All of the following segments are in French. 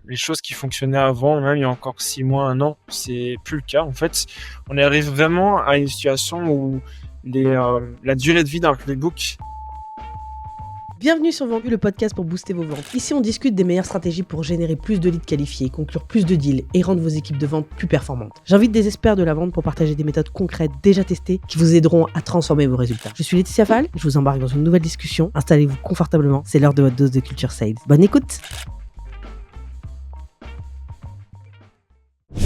les choses qui fonctionnaient avant, même il y a encore 6 mois, 1 an, c'est plus le cas. En fait, on arrive vraiment à une situation où la durée de vie d'un playbook. Bienvenue sur Vendu, le podcast pour booster vos ventes. Ici, on discute des meilleures stratégies pour générer plus de leads qualifiés, conclure plus de deals et rendre vos équipes de vente plus performantes. J'invite des experts de la vente pour partager des méthodes concrètes déjà testées qui vous aideront à transformer vos résultats. Je suis Laetitia Fall, je vous embarque dans une nouvelle discussion. Installez-vous confortablement, c'est l'heure de votre dose de culture sales. Bonne écoute!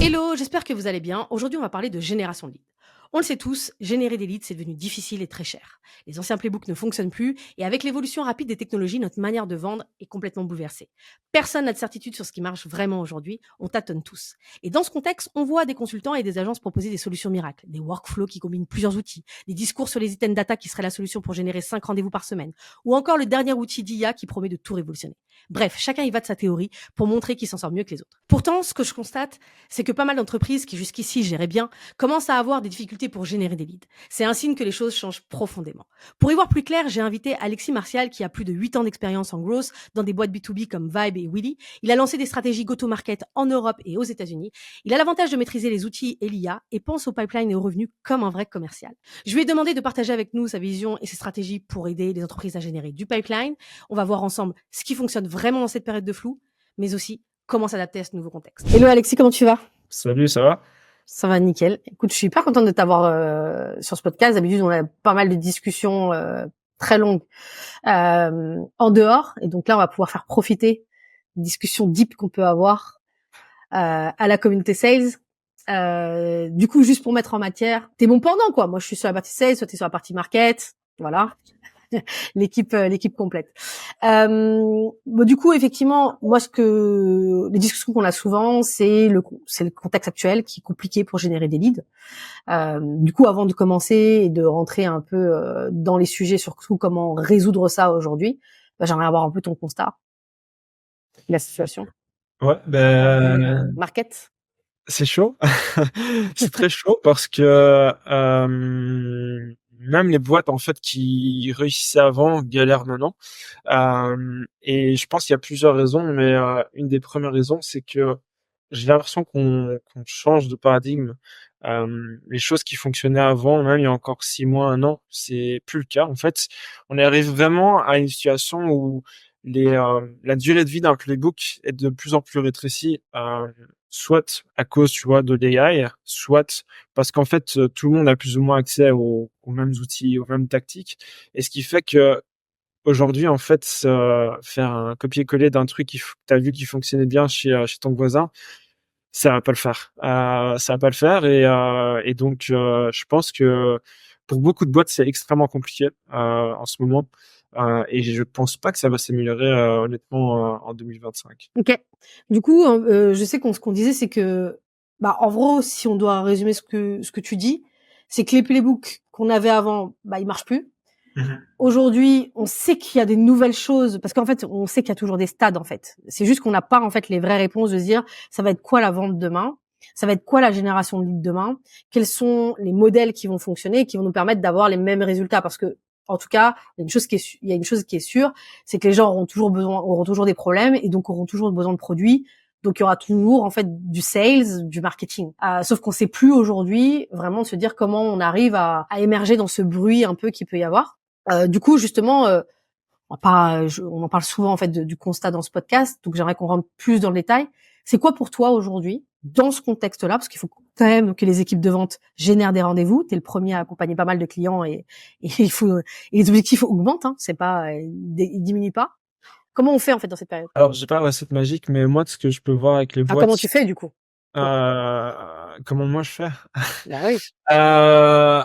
Hello, j'espère que vous allez bien. Aujourd'hui, on va parler de génération de leads. On le sait tous, générer des leads, c'est devenu difficile et très cher. Les anciens playbooks ne fonctionnent plus et avec l'évolution rapide des technologies, notre manière de vendre est complètement bouleversée. Personne n'a de certitude sur ce qui marche vraiment aujourd'hui, on tâtonne tous. Et dans ce contexte, on voit des consultants et des agences proposer des solutions miracles, des workflows qui combinent plusieurs outils, des discours sur les items data qui seraient la solution pour générer 5 rendez-vous par semaine, ou encore le dernier outil d'IA qui promet de tout révolutionner. Bref, chacun y va de sa théorie pour montrer qu'il s'en sort mieux que les autres. Pourtant, ce que je constate, c'est que pas mal d'entreprises qui jusqu'ici géraient bien commencent à avoir des difficultés pour générer des leads. C'est un signe que les choses changent profondément. Pour y voir plus clair, j'ai invité Alexis Martial qui a plus de 8 ans d'expérience en growth dans des boîtes B2B comme Vibe et Willy. Il a lancé des stratégies go-to-market en Europe et aux États-Unis. Il a l'avantage de maîtriser les outils et l'IA et pense au pipeline et aux revenus comme un vrai commercial. Je lui ai demandé de partager avec nous sa vision et ses stratégies pour aider les entreprises à générer du pipeline. On va voir ensemble ce qui fonctionne vraiment dans cette période de flou, mais aussi comment s'adapter à ce nouveau contexte. Hello Alexis, comment tu vas ? Salut, ça va? Ça va nickel. Écoute, je suis hyper contente de t'avoir sur ce podcast. D'habitude, on a pas mal de discussions très longues en dehors. Et donc là, on va pouvoir faire profiter des discussions deep qu'on peut avoir à la communauté sales. Du coup, juste pour mettre en matière, t'es mon pendant, quoi. Moi, je suis sur la partie sales, toi, t'es sur la partie market. Voilà. l'équipe complète. Du coup, effectivement, moi, les discussions qu'on a souvent, c'est le contexte actuel qui est compliqué pour générer des leads. Du coup, avant de commencer et de rentrer un peu dans les sujets, surtout comment résoudre ça aujourd'hui, j'aimerais avoir un peu ton constat, la situation. Ouais, Market. c'est chaud. C'est très chaud parce que même les boîtes en fait qui réussissaient avant galèrent maintenant. Et je pense qu'il y a plusieurs raisons, mais une des premières raisons, c'est que j'ai l'impression qu'on change de paradigme. Les choses qui fonctionnaient avant, même il y a encore 6 mois, 1 an, c'est plus le cas. En fait, on arrive vraiment à une situation où la durée de vie d'un playbook est de plus en plus rétrécie, soit à cause, tu vois, de l'AI, soit parce qu'en fait, tout le monde a plus ou moins accès aux mêmes outils, aux mêmes tactiques. Et ce qui fait que aujourd'hui, en fait, faire un copier-coller d'un truc t'as vu qui fonctionnait bien chez ton voisin, ça va pas le faire. Ça va pas le faire et donc je pense que pour beaucoup de boîtes, c'est extrêmement compliqué en ce moment. Et je pense pas que ça va s'améliorer honnêtement en 2025. Ok. Du coup, je sais ce qu'on disait, c'est que, en gros, si on doit résumer ce que tu dis, c'est que les playbooks qu'on avait avant, ils marchent plus. Aujourd'hui, on sait qu'il y a des nouvelles choses parce qu'en fait, on sait qu'il y a toujours des stades en fait. C'est juste qu'on n'a pas en fait les vraies réponses de se dire ça va être quoi la vente demain, ça va être quoi la génération de leads demain, quels sont les modèles qui vont fonctionner et qui vont nous permettre d'avoir les mêmes résultats parce que en tout cas, il y a une chose qui est sûre, c'est que les gens auront toujours des problèmes et donc auront toujours besoin de produits. Donc il y aura toujours en fait du sales, du marketing. Sauf qu'on sait plus aujourd'hui vraiment de se dire comment on arrive à émerger dans ce bruit un peu qu'il peut y avoir. Du coup, justement, on en parle souvent en fait du constat dans ce podcast, donc j'aimerais qu'on rentre plus dans le détail. C'est quoi pour toi aujourd'hui, dans ce contexte-là, parce qu'il faut quand même que les équipes de vente génèrent des rendez-vous. T'es le premier à accompagner pas mal de clients et il faut et les objectifs augmentent, hein, c'est pas ils diminuent pas. Comment on fait en fait dans cette période? Alors, j'ai pas la recette magique, mais moi, de ce que je peux voir avec les boîtes, Comment tu fais du coup? comment moi je fais? Bah oui.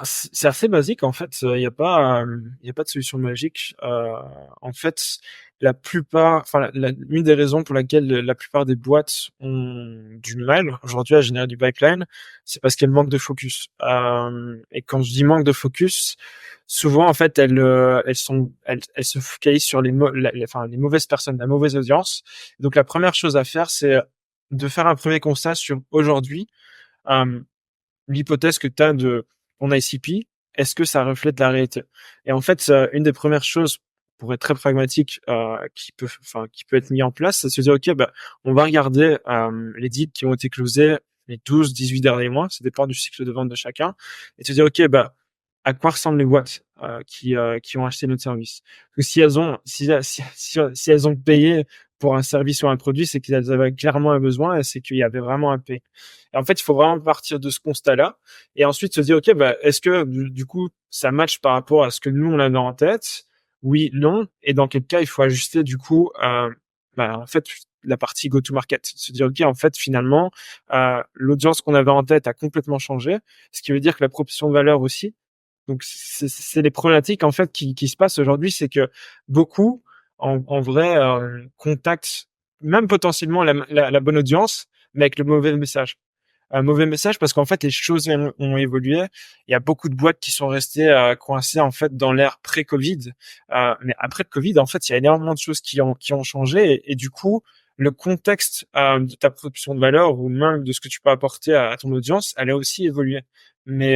C'est assez basique en fait. Il y a pas de solution magique. En fait, une des raisons pour laquelle la plupart des boîtes ont du mal aujourd'hui à générer du pipeline, c'est parce qu'elles manquent de focus. Et quand je dis manque de focus, souvent en fait elles se focalisent sur les mauvaises personnes, la mauvaise audience. Donc la première chose à faire, c'est de faire un premier constat sur aujourd'hui. L'hypothèse que tu as de ton ICP, est-ce que ça reflète la réalité? Et en fait, une des premières choses pour être très pragmatique, qui peut être mis en place, c'est de se dire, OK, bah, on va regarder, les deals qui ont été closés les 12, 18 derniers mois, ça dépend du cycle de vente de chacun, et se dire, OK, bah, à quoi ressemblent les boîtes, qui ont acheté notre service? Parce que si elles ont payé pour un service ou un produit, c'est qu'elles avaient clairement un besoin et c'est qu'il y avait vraiment un pain. Et en fait, il faut vraiment partir de ce constat-là et ensuite se dire, OK, bah, est-ce que du coup, ça match par rapport à ce que nous, on avait en tête? Oui, non. Et dans quel cas, il faut ajuster du coup, bah, en fait, la partie go-to-market. Se dire, OK, en fait, finalement, l'audience qu'on avait en tête a complètement changé, ce qui veut dire que la proposition de valeur aussi. Donc, c'est les problématiques, en fait, qui se passent aujourd'hui, c'est que beaucoup, en vrai, contactent même potentiellement la bonne audience, mais avec le mauvais message. Un mauvais message parce qu'en fait les choses ont évolué. Il y a beaucoup de boîtes qui sont restées coincées en fait dans l'ère pré-Covid. Mais après le Covid, en fait, il y a énormément de choses qui ont changé et du coup le contexte de ta proposition de valeur ou même de ce que tu peux apporter à ton audience, elle a aussi évolué. Mais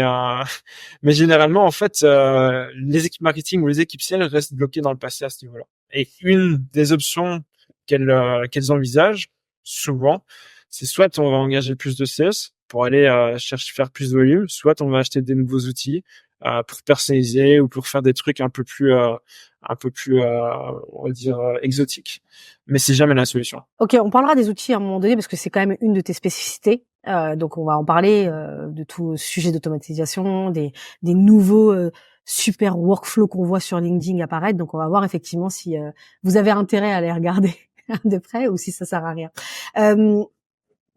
mais généralement en fait les équipes marketing ou les équipes sales restent bloquées dans le passé à ce niveau-là. Et une des options qu'elles envisagent souvent, c'est soit on va engager plus de sales pour aller chercher faire plus de volume, soit on va acheter des nouveaux outils pour personnaliser ou pour faire des trucs on va dire exotiques. Mais c'est jamais la solution. Ok, on parlera des outils à un moment donné parce que c'est quand même une de tes spécificités. Donc on va en parler de tout sujet d'automatisation, des nouveaux super workflows qu'on voit sur LinkedIn apparaître. Donc on va voir effectivement si vous avez intérêt à les regarder de près ou si ça sert à rien.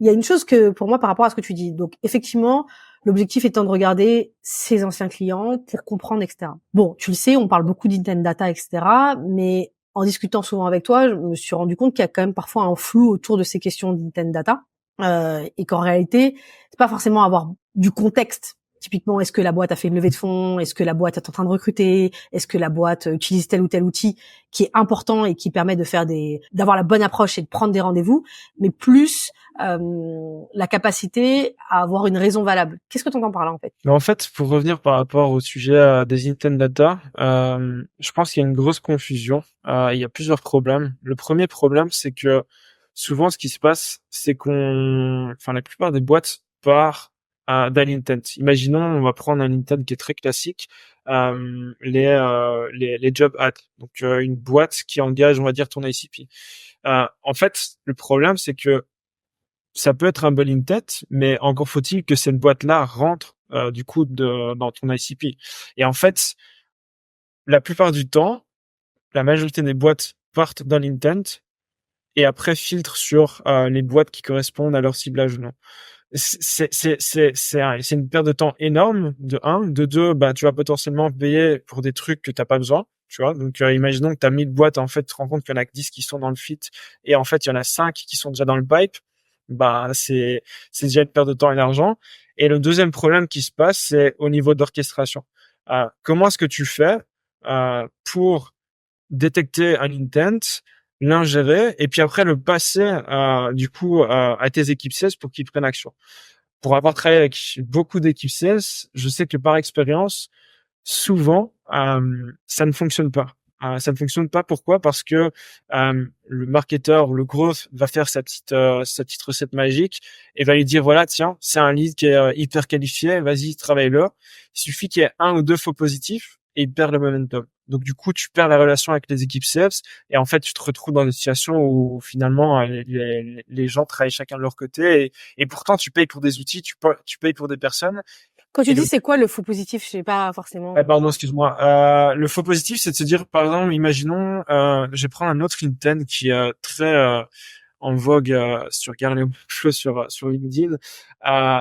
Il y a une chose que pour moi par rapport à ce que tu dis. Donc effectivement, l'objectif étant de regarder ses anciens clients pour comprendre, etc. Bon, tu le sais, on parle beaucoup d'intent data, etc. Mais en discutant souvent avec toi, je me suis rendu compte qu'il y a quand même parfois un flou autour de ces questions d'intent data et qu'en réalité, c'est pas forcément avoir du contexte. Typiquement, est-ce que la boîte a fait une levée de fonds? Est-ce que la boîte est en train de recruter? Est-ce que la boîte utilise tel ou tel outil qui est important et qui permet de d'avoir la bonne approche et de prendre des rendez-vous, mais plus la capacité à avoir une raison valable. Qu'est-ce que tu entends par là en fait? Mais en fait, pour revenir par rapport au sujet des intent data, je pense qu'il y a une grosse confusion. Il y a plusieurs problèmes. Le premier problème, c'est que souvent, ce qui se passe, c'est la plupart des boîtes partent d'un intent. Imaginons, on va prendre un intent qui est très classique, les job ads. Donc, une boîte qui engage, on va dire, ton ICP. En fait, le problème, c'est que ça peut être un bon intent, mais encore faut-il que cette boîte-là rentre du coup dans ton ICP. Et en fait, la plupart du temps, la majorité des boîtes partent dans l'intent et après filtrent sur les boîtes qui correspondent à leur ciblage ou non. C'est une perte de temps énorme, de un. De deux, bah, tu vas potentiellement payer pour des trucs que t'as pas besoin. Tu vois, donc imaginons que tu as 1000 boîtes, en fait, tu te rends compte qu'il y en a que 10 qui sont dans le fit et en fait, il y en a 5 qui sont déjà dans le pipe. Bah, c'est déjà une perte de temps et d'argent. Et le deuxième problème qui se passe, c'est au niveau d'orchestration. Comment est-ce que tu fais pour détecter un intent, l'ingérer et puis après le passer du coup à tes équipes sales pour qu'ils prennent action. Pour avoir travaillé avec beaucoup d'équipes sales, je sais que par expérience, souvent ça ne fonctionne pas. Ça ne fonctionne pas. Pourquoi? Parce que le marketeur, le growth va faire sa petite recette magique et va lui dire voilà tiens c'est un lead qui est hyper qualifié, vas-y travaille-le. Il suffit qu'il y ait un ou deux faux positifs et il perd le momentum. Donc du coup tu perds la relation avec les équipes sales et en fait tu te retrouves dans une situation où finalement les gens travaillent chacun de leur côté et pourtant tu payes pour des outils, tu payes pour des personnes. Quand tu Et dis c'est quoi le faux positif, je sais pas forcément. pardon, excuse-moi. Le faux positif, c'est de se dire, par exemple, imaginons, je vais prendre un autre LinkedIn qui est très en vogue sur Garley sur LinkedIn.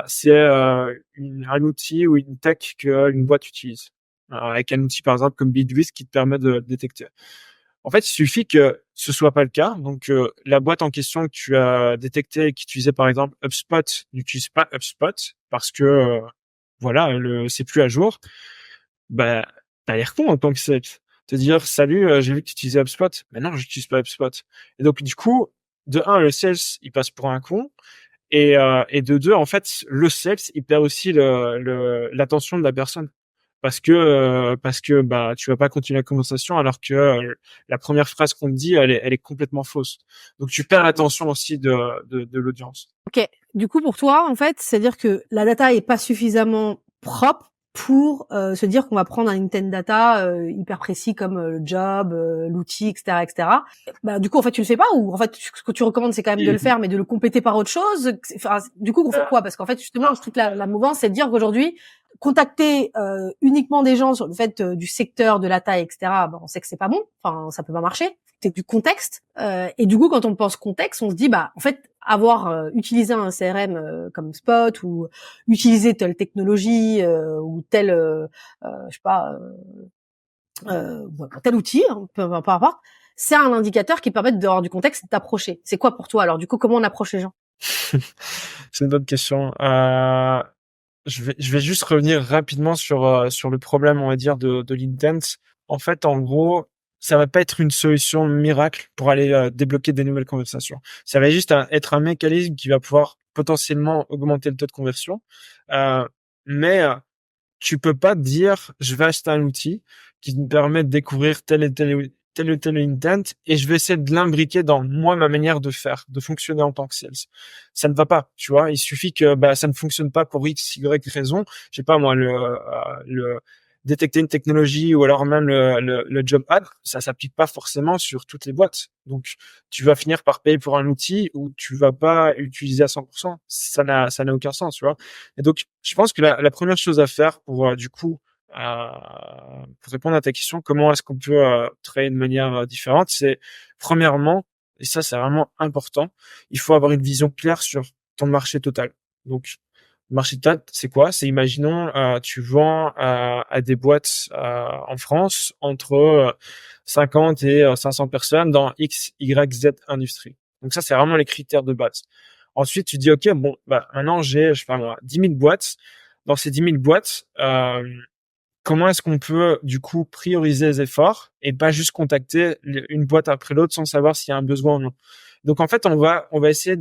C'est un outil ou une tech qu'une boîte utilise. Avec un outil, par exemple, comme Bidwiz qui te permet de détecter. En fait, il suffit que ce soit pas le cas. Donc, la boîte en question que tu as détectée et qui utilisait, par exemple, HubSpot, n'utilise pas HubSpot parce que voilà, c'est plus à jour. Bah, t'as l'air con en tant que sales. Te dire, salut, j'ai vu que tu utilisais HubSpot. Mais non, j'utilise pas HubSpot. Et donc, du coup, de un, le sales, il passe pour un con. Et de deux, en fait, le sales, il perd aussi l'attention de la personne. parce que bah tu vas pas continuer la conversation alors que la première phrase qu'on te dit elle est complètement fausse. Donc tu perds l'attention aussi de l'audience. OK. Du coup, pour toi, en fait, c'est-à-dire que la data est pas suffisamment propre pour se dire qu'on va prendre un intent data hyper précis comme le job, l'outil, etc., etc. Bah, du coup, en fait, tu le fais pas ou en fait, ce que tu recommandes, c'est quand même de le faire, mais de le compléter par autre chose. Enfin, du coup, on fait quoi? Parce qu'en fait, justement, toute la mouvance, c'est de dire qu'aujourd'hui, contacter uniquement des gens sur le fait du secteur, de la taille, etc. Ben, on sait que c'est pas bon. Enfin, ça peut pas marcher. C'est du contexte. Et du coup, quand on pense contexte, on se dit, bah, en fait, avoir utilisé un CRM comme Spot ou utiliser telle technologie ou tel, je sais pas, tel outil, hein, peu importe, c'est un indicateur qui permet d'avoir du contexte et de t'approcher. C'est quoi pour toi alors? Du coup, comment on approche les gens? C'est une bonne question. Je vais juste revenir rapidement sur le problème, on va dire, de l'intent. En fait, en gros, ça va pas être une solution miracle pour aller débloquer des nouvelles conversations. Ça va juste être un mécanisme qui va pouvoir potentiellement augmenter le taux de conversion. Mais tu peux pas te dire, je vais acheter un outil qui me permet de découvrir tel ou tel intent et je vais essayer de l'imbriquer dans moi, ma manière de faire, de fonctionner en tant que sales. Ça ne va pas, tu vois. Il suffit que, bah, ça ne fonctionne pas pour X, Y raison. Je sais pas, moi, le détecter une technologie ou alors même le job ad, ça s'applique pas forcément sur toutes les boîtes. Donc, tu vas finir par payer pour un outil où tu vas pas utiliser à 100%. Ça n'a aucun sens, tu vois. Et donc, je pense que la première chose à faire pour du coup pour répondre à ta question, comment est-ce qu'on peut travailler de manière différente, c'est premièrement, et ça c'est vraiment important, il faut avoir une vision claire sur ton marché total. Donc, le marché total, c'est quoi? C'est imaginons tu vends à des boîtes en France entre 50 et 500 personnes dans X, Y, Z industrie. Donc ça, c'est vraiment les critères de base. Ensuite, tu dis, OK, bon, bah, maintenant, je sais pas moi, 10 000 boîtes. Dans ces 10 000 boîtes, comment est-ce qu'on peut, du coup, prioriser les efforts et pas juste contacter une boîte après l'autre sans savoir s'il y a un besoin ou non. Donc, en fait, on va essayer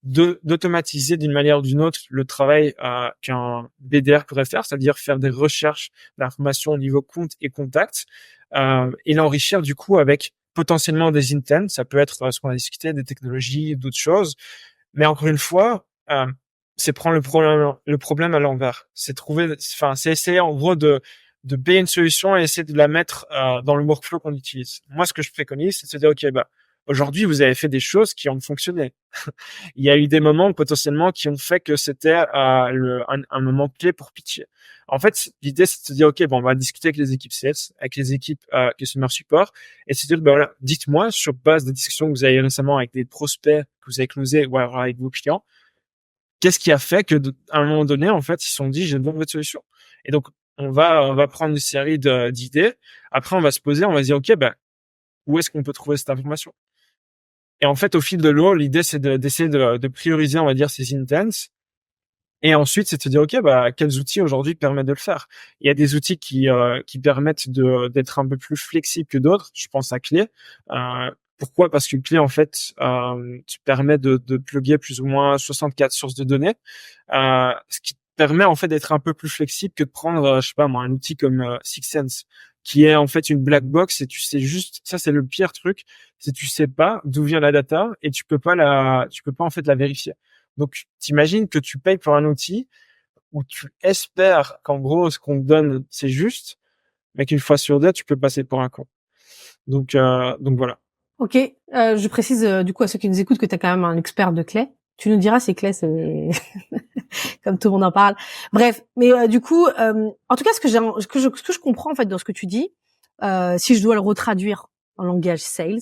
d'automatiser d'une manière ou d'une autre le travail qu'un BDR pourrait faire, c'est-à-dire faire des recherches d'informations au niveau compte et contact, et l'enrichir du coup avec potentiellement des intents. Ça peut être ce qu'on a discuté, des technologies, d'autres choses. Mais encore une fois, c'est prendre le problème à l'envers. C'est essayer en gros de payer une solution et essayer de la mettre dans le workflow qu'on utilise. Moi, ce que je préconise, c'est de se dire, OK, bah, aujourd'hui, vous avez fait des choses qui ont fonctionné. Il y a eu des moments potentiellement qui ont fait que c'était un moment clé pour pitcher. En fait, l'idée, c'est de se dire, OK, bon, on va discuter avec les équipes sales, avec les équipes customer support, et se dire, ben voilà, dites-moi, sur base des discussions que vous avez eu récemment avec des prospects que vous avez closés ou alors avec vos clients, qu'est-ce qui a fait que, à un moment donné, en fait, ils se sont dit, j'ai besoin de votre solution. Et donc, on va prendre une série d'idées. Après, on va se poser, on va se dire, OK, ben, où est-ce qu'on peut trouver cette information? Et en fait, au fil de l'eau, l'idée, c'est d'essayer de prioriser, on va dire, ces intents. Et ensuite, c'est de se dire, OK, bah, quels outils aujourd'hui permettent de le faire? Il y a des outils qui permettent d'être un peu plus flexibles que d'autres. Je pense à Clé. Pourquoi? Parce que Clé, en fait, te permet de plugger plus ou moins 64 sources de données, ce qui te permet, en fait, d'être un peu plus flexible que de prendre, je sais pas, moi, un outil comme Sixsense, qui est, en fait, une black box et tu sais juste, ça, c'est le pire truc, c'est tu sais pas d'où vient la data et tu peux pas, en fait, la vérifier. Donc, t'imagines que tu payes pour un outil où tu espères qu'en gros, ce qu'on te donne, c'est juste, mais qu'une fois sur deux, tu peux passer pour un con. Donc voilà. Ok, je précise du coup à ceux qui nous écoutent que tu es quand même un expert de clés. Tu nous diras si clés, c'est comme tout le monde en parle. Bref, mais du coup, en tout cas, ce que je comprends en fait dans ce que tu dis, si je dois le retraduire en langage sales,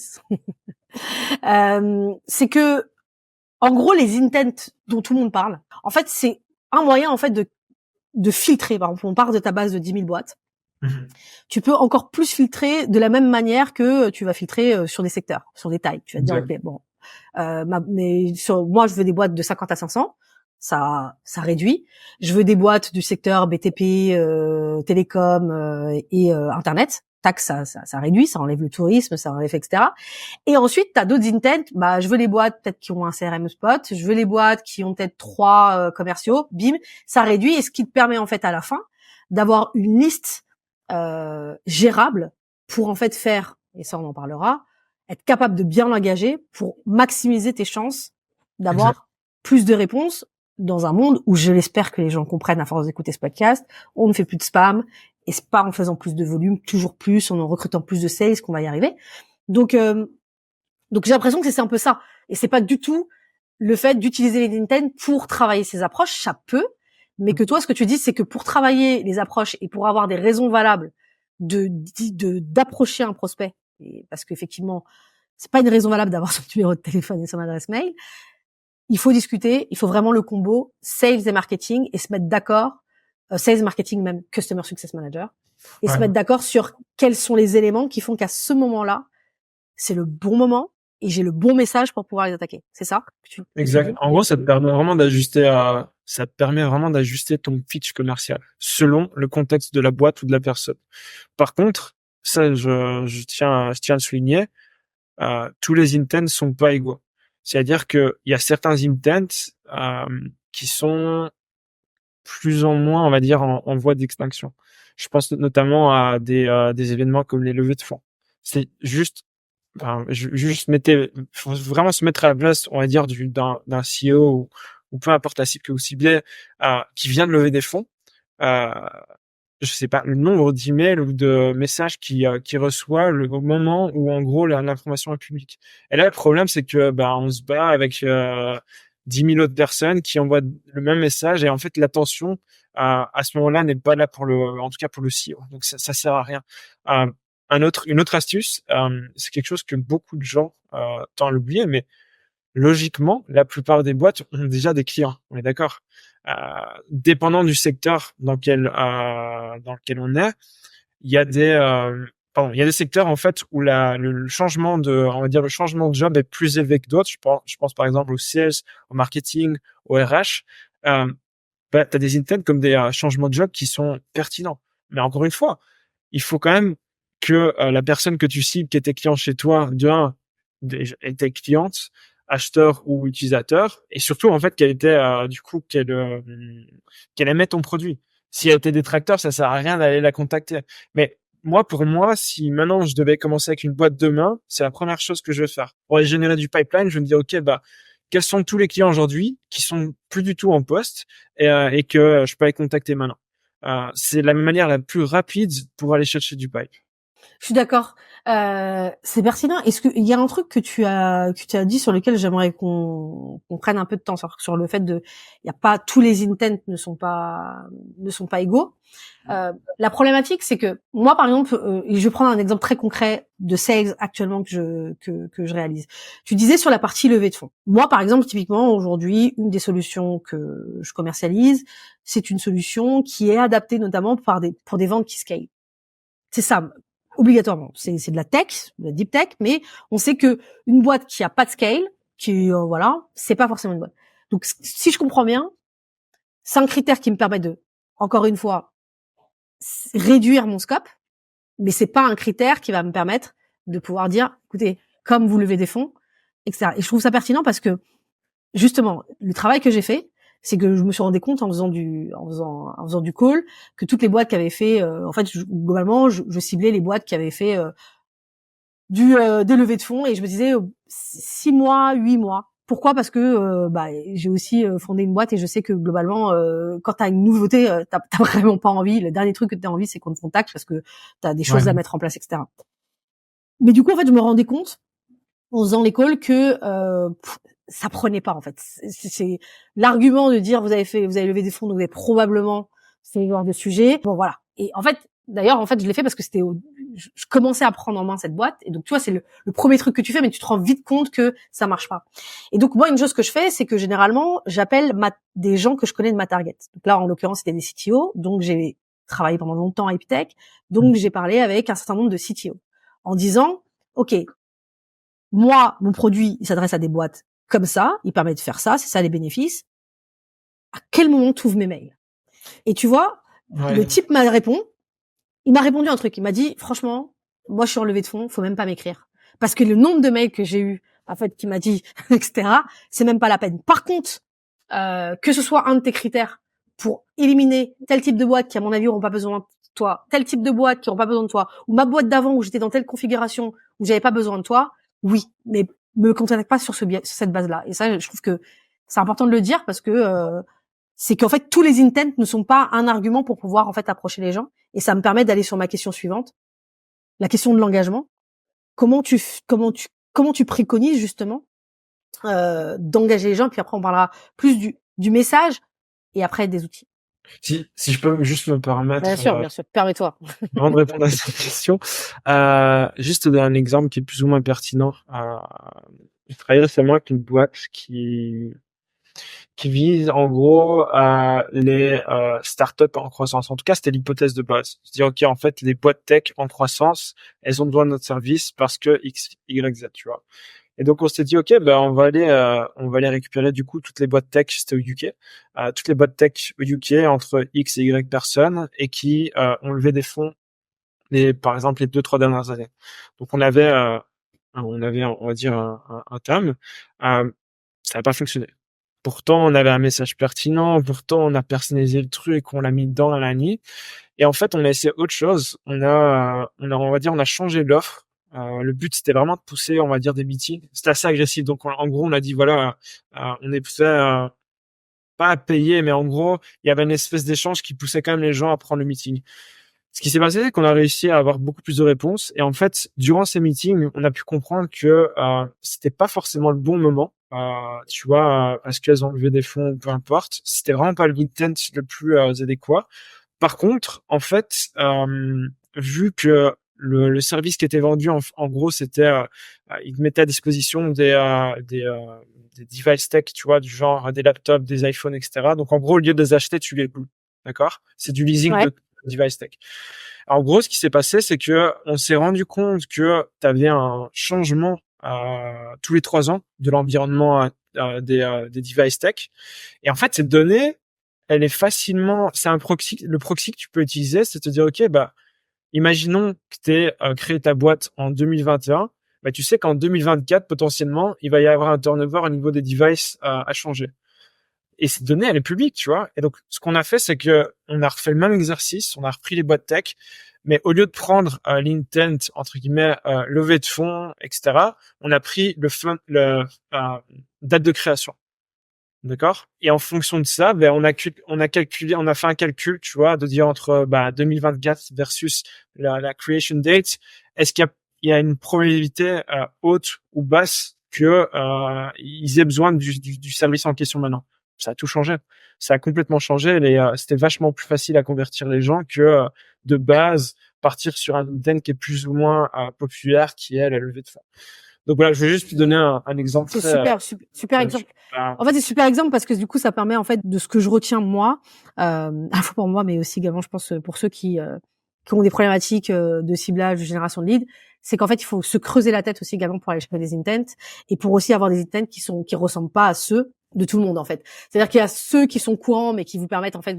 c'est que en gros les intents dont tout le monde parle, en fait, c'est un moyen en fait de filtrer. Par exemple, on part de ta base de 10 000 boîtes. Tu peux encore plus filtrer de la même manière que tu vas filtrer sur des secteurs, sur des tailles. Tu vas te dire, ok, bon, moi, je veux des boîtes de 50 à 500, ça réduit. Je veux des boîtes du secteur BTP, télécom et Internet. Tac, ça réduit, ça enlève le tourisme, ça enlève, etc. Et ensuite, tu as d'autres intents. Bah, je veux les boîtes peut-être qui ont un CRM spot. Je veux les boîtes qui ont peut-être 3 commerciaux. Bim, ça réduit. Et ce qui te permet en fait à la fin d'avoir une liste gérable pour en fait faire, et ça on en parlera, être capable de bien l'engager pour maximiser tes chances Exact. d'avoir plus de réponses dans un monde où je l'espère que les gens comprennent à force d'écouter ce podcast, on ne fait plus de spam, et c'est pas en faisant plus de volume, toujours plus, en recrutant plus de sales qu'on va y arriver. Donc j'ai l'impression que c'est un peu ça. Et c'est pas du tout le fait d'utiliser les LinkedIn pour travailler ces approches, ça peut, mais que toi, ce que tu dis, c'est que pour travailler les approches et pour avoir des raisons valables d'approcher un prospect, et parce qu'effectivement, c'est pas une raison valable d'avoir son numéro de téléphone et son adresse mail, il faut discuter, il faut vraiment le combo sales et marketing et se mettre d'accord, sales, marketing, même customer success manager, et se Ouais. mettre d'accord sur quels sont les éléments qui font qu'à ce moment-là, c'est le bon moment et j'ai le bon message pour pouvoir les attaquer. C'est ça que tu Exact. dis? En gros, ça te permet vraiment d'ajuster ton pitch commercial selon le contexte de la boîte ou de la personne. Par contre, ça, je tiens à le souligner, tous les intents sont pas égaux. C'est-à-dire que il y a certains intents qui sont plus ou moins, on va dire, en voie d'extinction. Je pense notamment à des événements comme les levées de fonds. C'est juste, enfin, juste faut vraiment se mettre à la place, on va dire, d'un CEO ou peu importe la cible que vous ciblez, qui vient de lever des fonds. Euh, je sais pas, le nombre d'emails ou de messages qui reçoit au moment où en gros l'information est publique. Et là le problème c'est que on se bat avec 10 000 autres personnes qui envoient le même message et en fait l'attention à ce moment-là n'est pas là en tout cas pour le CEO. Donc ça sert à rien. Euh, une autre astuce, c'est quelque chose que beaucoup de gens tendent à l'oublier, mais logiquement, la plupart des boîtes ont déjà des clients. On est d'accord. Dépendant du secteur dans lequel on est, il y a il y a des secteurs en fait où le changement on va dire le changement de job est plus élevé que d'autres. Je pense par exemple au sales, au marketing, au RH. T'as des intents comme des changements de job qui sont pertinents. Mais encore une fois, il faut quand même que la personne que tu cibles, qui était client chez toi, était cliente, acheteur ou utilisateur, et surtout en fait qu'elle était du coup qu'elle aimait ton produit. Si elle était détracteur, ça sert à rien d'aller la contacter. Mais pour moi, si maintenant je devais commencer avec une boîte demain, c'est la première chose que je vais faire. Pour aller générer du pipeline, je vais me dire ok quels sont tous les clients aujourd'hui qui sont plus du tout en poste et que je peux les contacter maintenant. C'est la manière la plus rapide pour aller chercher du pipe. Je suis d'accord. C'est pertinent. Est-ce qu'il y a un truc que tu as dit sur lequel j'aimerais qu'on prenne un peu de temps sur le fait il y a pas tous les intents ne sont pas égaux. La problématique, c'est que moi, par exemple, et je vais prendre un exemple très concret de sales actuellement que je réalise. Tu disais sur la partie levée de fonds. Moi, par exemple, typiquement aujourd'hui, une des solutions que je commercialise, c'est une solution qui est adaptée notamment pour des ventes qui scale. C'est ça, obligatoirement. C'est de la tech, de la deep tech, mais on sait que une boîte qui a pas de scale, c'est pas forcément une boîte. Donc, si je comprends bien, c'est un critère qui me permet de, encore une fois, réduire mon scope, mais c'est pas un critère qui va me permettre de pouvoir dire, écoutez, comme vous levez des fonds, etc. Et je trouve ça pertinent parce que, justement, le travail que j'ai fait, c'est que je me suis rendu compte en faisant du call que toutes les boîtes qui avaient fait, globalement, je ciblais les boîtes qui avaient fait des levées de fonds et je me disais 6 mois, 8 mois. Pourquoi? Parce que j'ai aussi fondé une boîte et je sais que globalement, quand t'as une nouveauté, t'as vraiment pas envie. Le dernier truc que t'as envie, c'est qu'on te contacte parce que t'as des choses Ouais. à mettre en place, etc. Mais du coup, en fait, je me rendais compte en faisant les calls que ça prenait pas en fait. C'est l'argument de dire vous avez levé des fonds, donc vous avez probablement c'est le genre de sujet. Bon voilà. Et en fait, d'ailleurs, je l'ai fait parce que je commençais à prendre en main cette boîte. Et donc tu vois, c'est le premier truc que tu fais, mais tu te rends vite compte que ça marche pas. Et donc moi, une chose que je fais, c'est que généralement, j'appelle des gens que je connais de ma target. Donc là, en l'occurrence, c'était des CTO. Donc j'ai travaillé pendant longtemps à Epitech. Donc j'ai parlé avec un certain nombre de CTO en disant, OK, moi, mon produit, il s'adresse à des boîtes comme ça, il permet de faire ça, c'est ça les bénéfices. À quel moment tu ouvres mes mails? Et tu vois, le type il m'a répondu un truc, il m'a dit, franchement, moi je suis en levée de fonds, faut même pas m'écrire. Parce que le nombre de mails que j'ai eu, en fait, qui m'a dit, etc., c'est même pas la peine. Par contre, que ce soit un de tes critères pour éliminer tel type de boîte qui, à mon avis, n'auront pas besoin de toi, tel type de boîte qui n'auront pas besoin de toi, ou ma boîte d'avant où j'étais dans telle configuration où j'avais pas besoin de toi, oui, mais me contacte pas sur cette base-là. Et ça, je trouve que c'est important de le dire parce que c'est qu'en fait tous les intents ne sont pas un argument pour pouvoir en fait approcher les gens. Et ça me permet d'aller sur ma question suivante, la question de l'engagement. Comment tu préconises justement d'engager les gens, puis après on parlera plus du message et après des outils. Si je peux juste me permettre, Bien sûr, permets-toi. avant de répondre à cette question, juste donner un exemple qui est plus ou moins pertinent. J'ai travaillé récemment avec une boîte qui vise en gros les startups en croissance. En tout cas, c'était l'hypothèse de base. C'est-à-dire, ok, en fait, les boîtes tech en croissance, elles ont besoin de notre service parce que X, Y, Z, tu vois. Et donc on s'est dit, ok, ben on va aller récupérer du coup toutes les boîtes tech, c'était au UK, toutes les boîtes tech au UK entre X et Y personnes et qui ont levé des fonds, par exemple les 2-3 dernières années. Donc on va dire un terme, ça n'a pas fonctionné. Pourtant on avait un message pertinent, pourtant on a personnalisé le truc, on l'a mis dans la nuit. Et en fait on a essayé autre chose. On va dire on a changé l'offre. Le but c'était vraiment de pousser, on va dire, des meetings. C'était assez agressif. Donc en gros on a dit voilà, on est prêt pas à payer, mais en gros il y avait une espèce d'échange qui poussait quand même les gens à prendre le meeting. Ce qui s'est passé, c'est qu'on a réussi à avoir beaucoup plus de réponses. Et en fait, durant ces meetings, on a pu comprendre que c'était pas forcément le bon moment. Tu vois, parce qu'elles ont levé des fonds, peu importe. C'était vraiment pas le intent le plus adéquat. Par contre, en fait, vu que le service qui était vendu, en gros, c'était, ils mettaient à disposition des device tech, tu vois, du genre des laptops, des iPhones, etc. Donc, en gros, au lieu de les acheter, tu les loues. D'accord? C'est du leasing Ouais. de device tech. Alors, en gros, ce qui s'est passé, c'est que on s'est rendu compte que tu avais un changement tous les 3 ans de l'environnement des device tech. Et en fait, cette donnée, elle est facilement, c'est un proxy, le proxy que tu peux utiliser, c'est de te dire, OK, bah, imaginons que tu aies créé ta boîte en 2021, bah, tu sais qu'en 2024, potentiellement, il va y avoir un turnover au niveau des devices à changer. Et cette donnée, elle est publique, tu vois. Et donc, ce qu'on a fait, c'est que on a refait le même exercice, on a repris les boîtes tech, mais au lieu de prendre l'intent, entre guillemets, levée de fonds, etc., on a pris date de création. D'accord. Et en fonction de ça, ben on a calculé, on a fait un calcul, tu vois, de dire entre 2024 versus la creation date, est-ce il y a une probabilité haute ou basse que ils aient besoin du service en question maintenant. Ça a tout changé. Ça a complètement changé. C'était vachement plus facile à convertir les gens que de base partir sur un thème qui est plus ou moins populaire, qui est la levée de fonds. Donc voilà, je vais juste te donner un exemple. C'est super exemple. Super. En fait, c'est super exemple parce que du coup, ça permet en fait de ce que je retiens moi, à la fois pour moi, mais aussi également, je pense, pour ceux qui ont des problématiques de ciblage, de génération de leads, c'est qu'en fait, il faut se creuser la tête aussi également pour aller chercher des intents et pour aussi avoir des intents qui ressemblent pas à ceux de tout le monde en fait. C'est-à-dire qu'il y a ceux qui sont courants mais qui vous permettent en fait,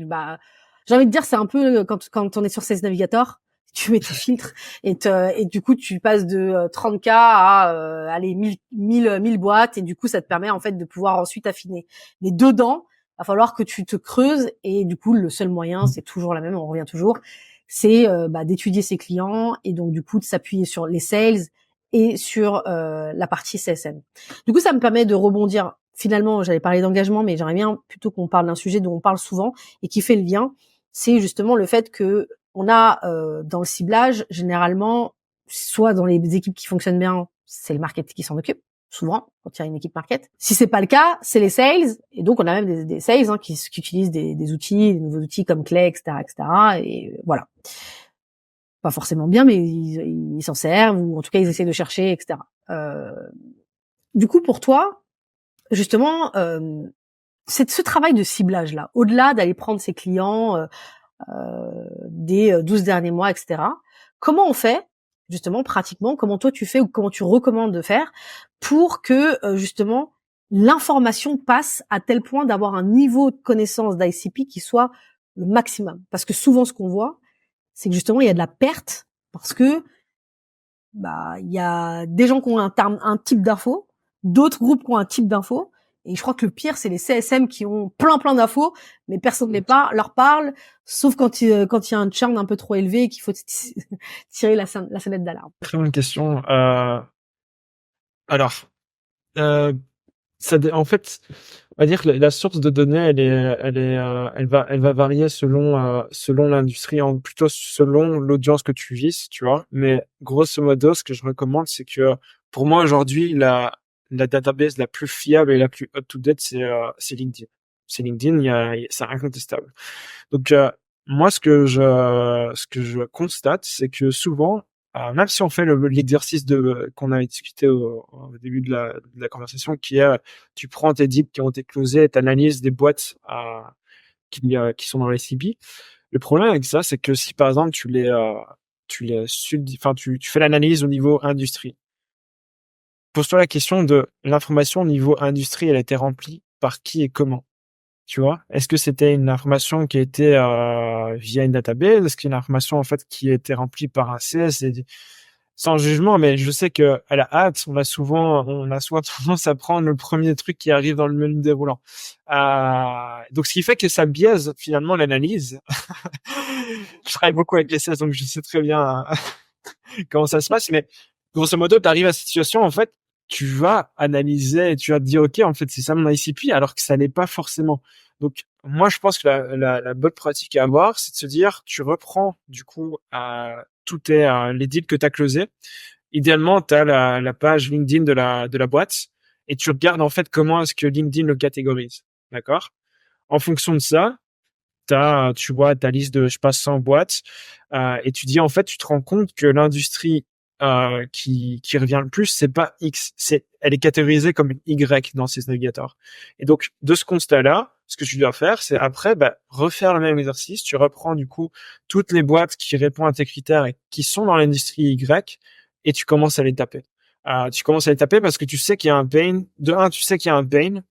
j'ai envie de dire, c'est un peu quand on est sur Sales Navigator. Tu mets tes filtres et du coup tu passes de 30K à allez 1000 boîtes et du coup ça te permet en fait de pouvoir ensuite affiner. Mais dedans, va falloir que tu te creuses et du coup le seul moyen, c'est toujours la même, on revient toujours, c'est d'étudier ses clients et donc du coup de s'appuyer sur les sales et sur la partie CSM. Du coup ça me permet de rebondir. Finalement, j'allais parler d'engagement, mais j'aimerais bien plutôt qu'on parle d'un sujet dont on parle souvent et qui fait le lien, c'est justement le fait que on a dans le ciblage, généralement, soit dans les équipes qui fonctionnent bien, c'est le market qui s'en occupe, souvent, quand il y a une équipe market. Si c'est pas le cas, c'est les sales, et donc on a même des sales qui utilisent des outils, des nouveaux outils comme Clay, etc., etc., et voilà. Pas forcément bien, mais ils s'en servent, ou en tout cas ils essaient de chercher, etc. Du coup, pour toi, justement, c'est ce travail de ciblage-là, au-delà d'aller prendre ses clients des 12 derniers mois, etc. Comment on fait, justement, pratiquement, comment toi tu fais ou comment tu recommandes de faire pour que, justement, l'information passe à tel point d'avoir un niveau de connaissance d'ICP qui soit le maximum. Parce que souvent, ce qu'on voit, c'est que justement, il y a de la perte parce que il y a des gens qui ont un type d'info, d'autres groupes qui ont un type d'info, Et je crois que le pire, c'est les CSM qui ont plein d'infos, mais personne ne leur parle, sauf quand il y a un churn un peu trop élevé et qu'il faut tirer la sonnette d'alarme. Très bonne question. Alors, euh, en fait, on va dire que la source de données, elle va varier selon l'industrie, plutôt selon l'audience que tu vises, tu vois. Mais grosso modo, ce que je recommande, c'est que pour moi aujourd'hui, la database la plus fiable et la plus up-to-date, c'est LinkedIn. C'est LinkedIn, c'est incontestable. Donc moi, ce que je constate, c'est que souvent, même si on fait l'exercice qu'on avait discuté au début de la conversation, qui est tu prends tes deals qui ont été closés, tu analyses des boîtes qui sont dans les CB. Le problème avec ça, c'est que si par exemple tu fais l'analyse au niveau industrie, pose-toi la question de l'information au niveau industrie, elle a été remplie par qui et comment. Tu vois, est-ce que c'était une information qui a été via une database? Est-ce qu'il y a une information en fait qui a été remplie par un CS? Sans jugement, mais je sais que à la hâte, on a souvent tendance à prendre le premier truc qui arrive dans le menu déroulant. Donc, ce qui fait que ça biaise finalement l'analyse. Je travaille beaucoup avec les CS, donc je sais très bien comment ça se passe. Mais grosso modo, tu arrives à cette situation, en fait, tu vas analyser et tu vas te dire, OK, en fait, c'est ça mon ICP, alors que ça n'est pas forcément. Donc, moi, je pense que la bonne pratique à avoir, c'est de se dire, tu reprends, du coup, les deals que tu as closés. Idéalement, tu as la page LinkedIn de la boîte et tu regardes, en fait, comment est-ce que LinkedIn le catégorise. D'accord? En fonction de ça, tu vois ta liste de, je passe 100 boîtes, et tu dis, en fait, tu te rends compte que l'industrie qui revient le plus, c'est pas X, elle est catégorisée comme une Y dans ces navigateurs. Et donc, de ce constat-là, ce que tu dois faire, c'est après, refaire le même exercice. Tu reprends, du coup, toutes les boîtes qui répondent à tes critères et qui sont dans l'industrie Y, et tu commences à les taper. Tu commences à les taper parce que tu sais qu'il y a un pain. De un, tu sais qu'il y a un pain.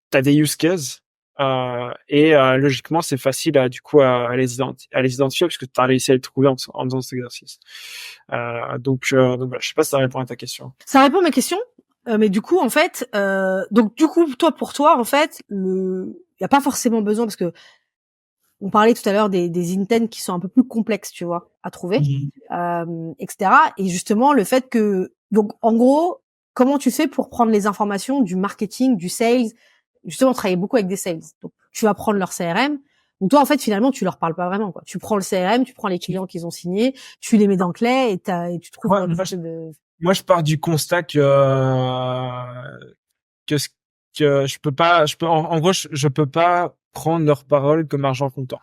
T'as des use cases. Logiquement, c'est facile à les identifier parce que tu as réussi à les trouver en faisant cet exercice. Donc voilà, je sais pas si ça répond à ta question. Ça répond à ma question, mais du coup, en fait, pour toi, en fait, il y a pas forcément besoin parce que on parlait tout à l'heure des intents qui sont un peu plus complexes, tu vois, à trouver, etc. Et justement, le fait que, donc, en gros, comment tu fais pour prendre les informations du marketing, du sales? Justement, on travaille beaucoup avec des sales. Donc, tu vas prendre leur CRM. Donc, toi, en fait, finalement, tu leur parles pas vraiment, quoi. Tu prends le CRM, tu prends les clients qu'ils ont signés, tu les mets dans Clé et tu trouves moi, je pars du constat que en gros, je peux pas prendre leur parole comme argent comptant.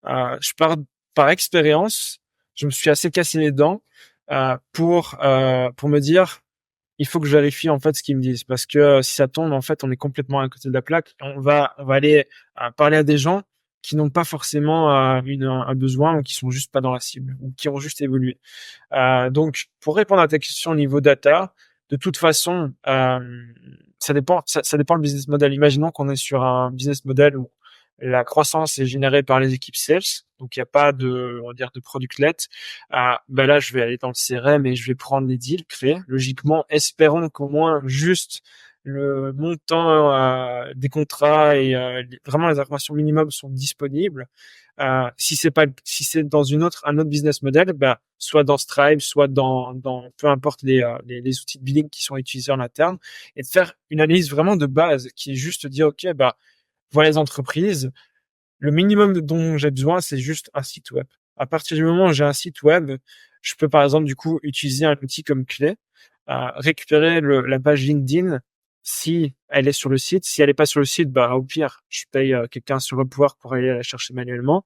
Je pars par expérience. Je me suis assez cassé les dents pour me dire, il faut que je vérifie en fait ce qu'ils me disent, parce que si ça tombe, en fait, on est complètement à côté de la plaque. On va aller parler à des gens qui n'ont pas forcément un besoin, ou qui sont juste pas dans la cible, ou qui ont juste évolué. Donc, pour répondre à ta question au niveau data, de toute façon, ça dépend le business model. Imaginons qu'on est sur un business model où la croissance est générée par les équipes sales, donc il n'y a pas on va dire, de product-led. Là, je vais aller dans le CRM et je vais prendre les deals créés. Logiquement, espérons qu'au moins juste le montant des contrats et vraiment les informations minimum sont disponibles. Si c'est dans un autre business model, soit dans Stripe, soit dans peu importe les outils de billing qui sont utilisés en interne, et de faire une analyse vraiment de base qui est juste de dire, OK, voilà les entreprises. Le minimum dont j'ai besoin, c'est juste un site web. À partir du moment où j'ai un site web, je peux par exemple du coup utiliser un outil comme clé, récupérer la page LinkedIn si elle est sur le site. Si elle est pas sur le site, au pire, je paye quelqu'un sur Upwork pour aller la chercher manuellement.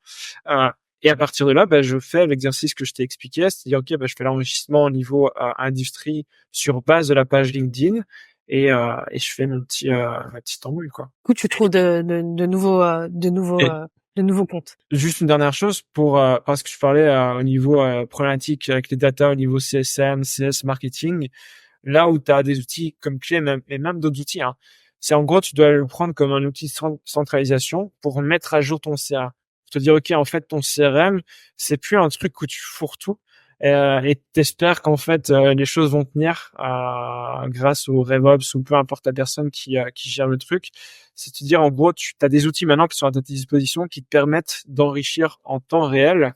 Et à partir de là, je fais l'exercice que je t'ai expliqué, c'est-à-dire je fais l'enrichissement au niveau industrie sur base de la page LinkedIn. Et je fais ma petite embrouille, quoi. Du coup, tu trouves de nouveaux comptes. Juste une dernière chose parce que je parlais au niveau problématique avec les data au niveau CSM, CS marketing, là où tu as des outils comme Clé, et même d'autres outils, hein, c'est en gros, tu dois le prendre comme un outil de centralisation pour mettre à jour ton CRM. Te dire, OK, en fait, ton CRM, c'est plus un truc où tu fourres tout, et t'espères qu'en fait les choses vont tenir grâce au RevOps ou peu importe la personne qui gère le truc. C'est à dire en gros tu as des outils maintenant qui sont à ta disposition qui te permettent d'enrichir en temps réel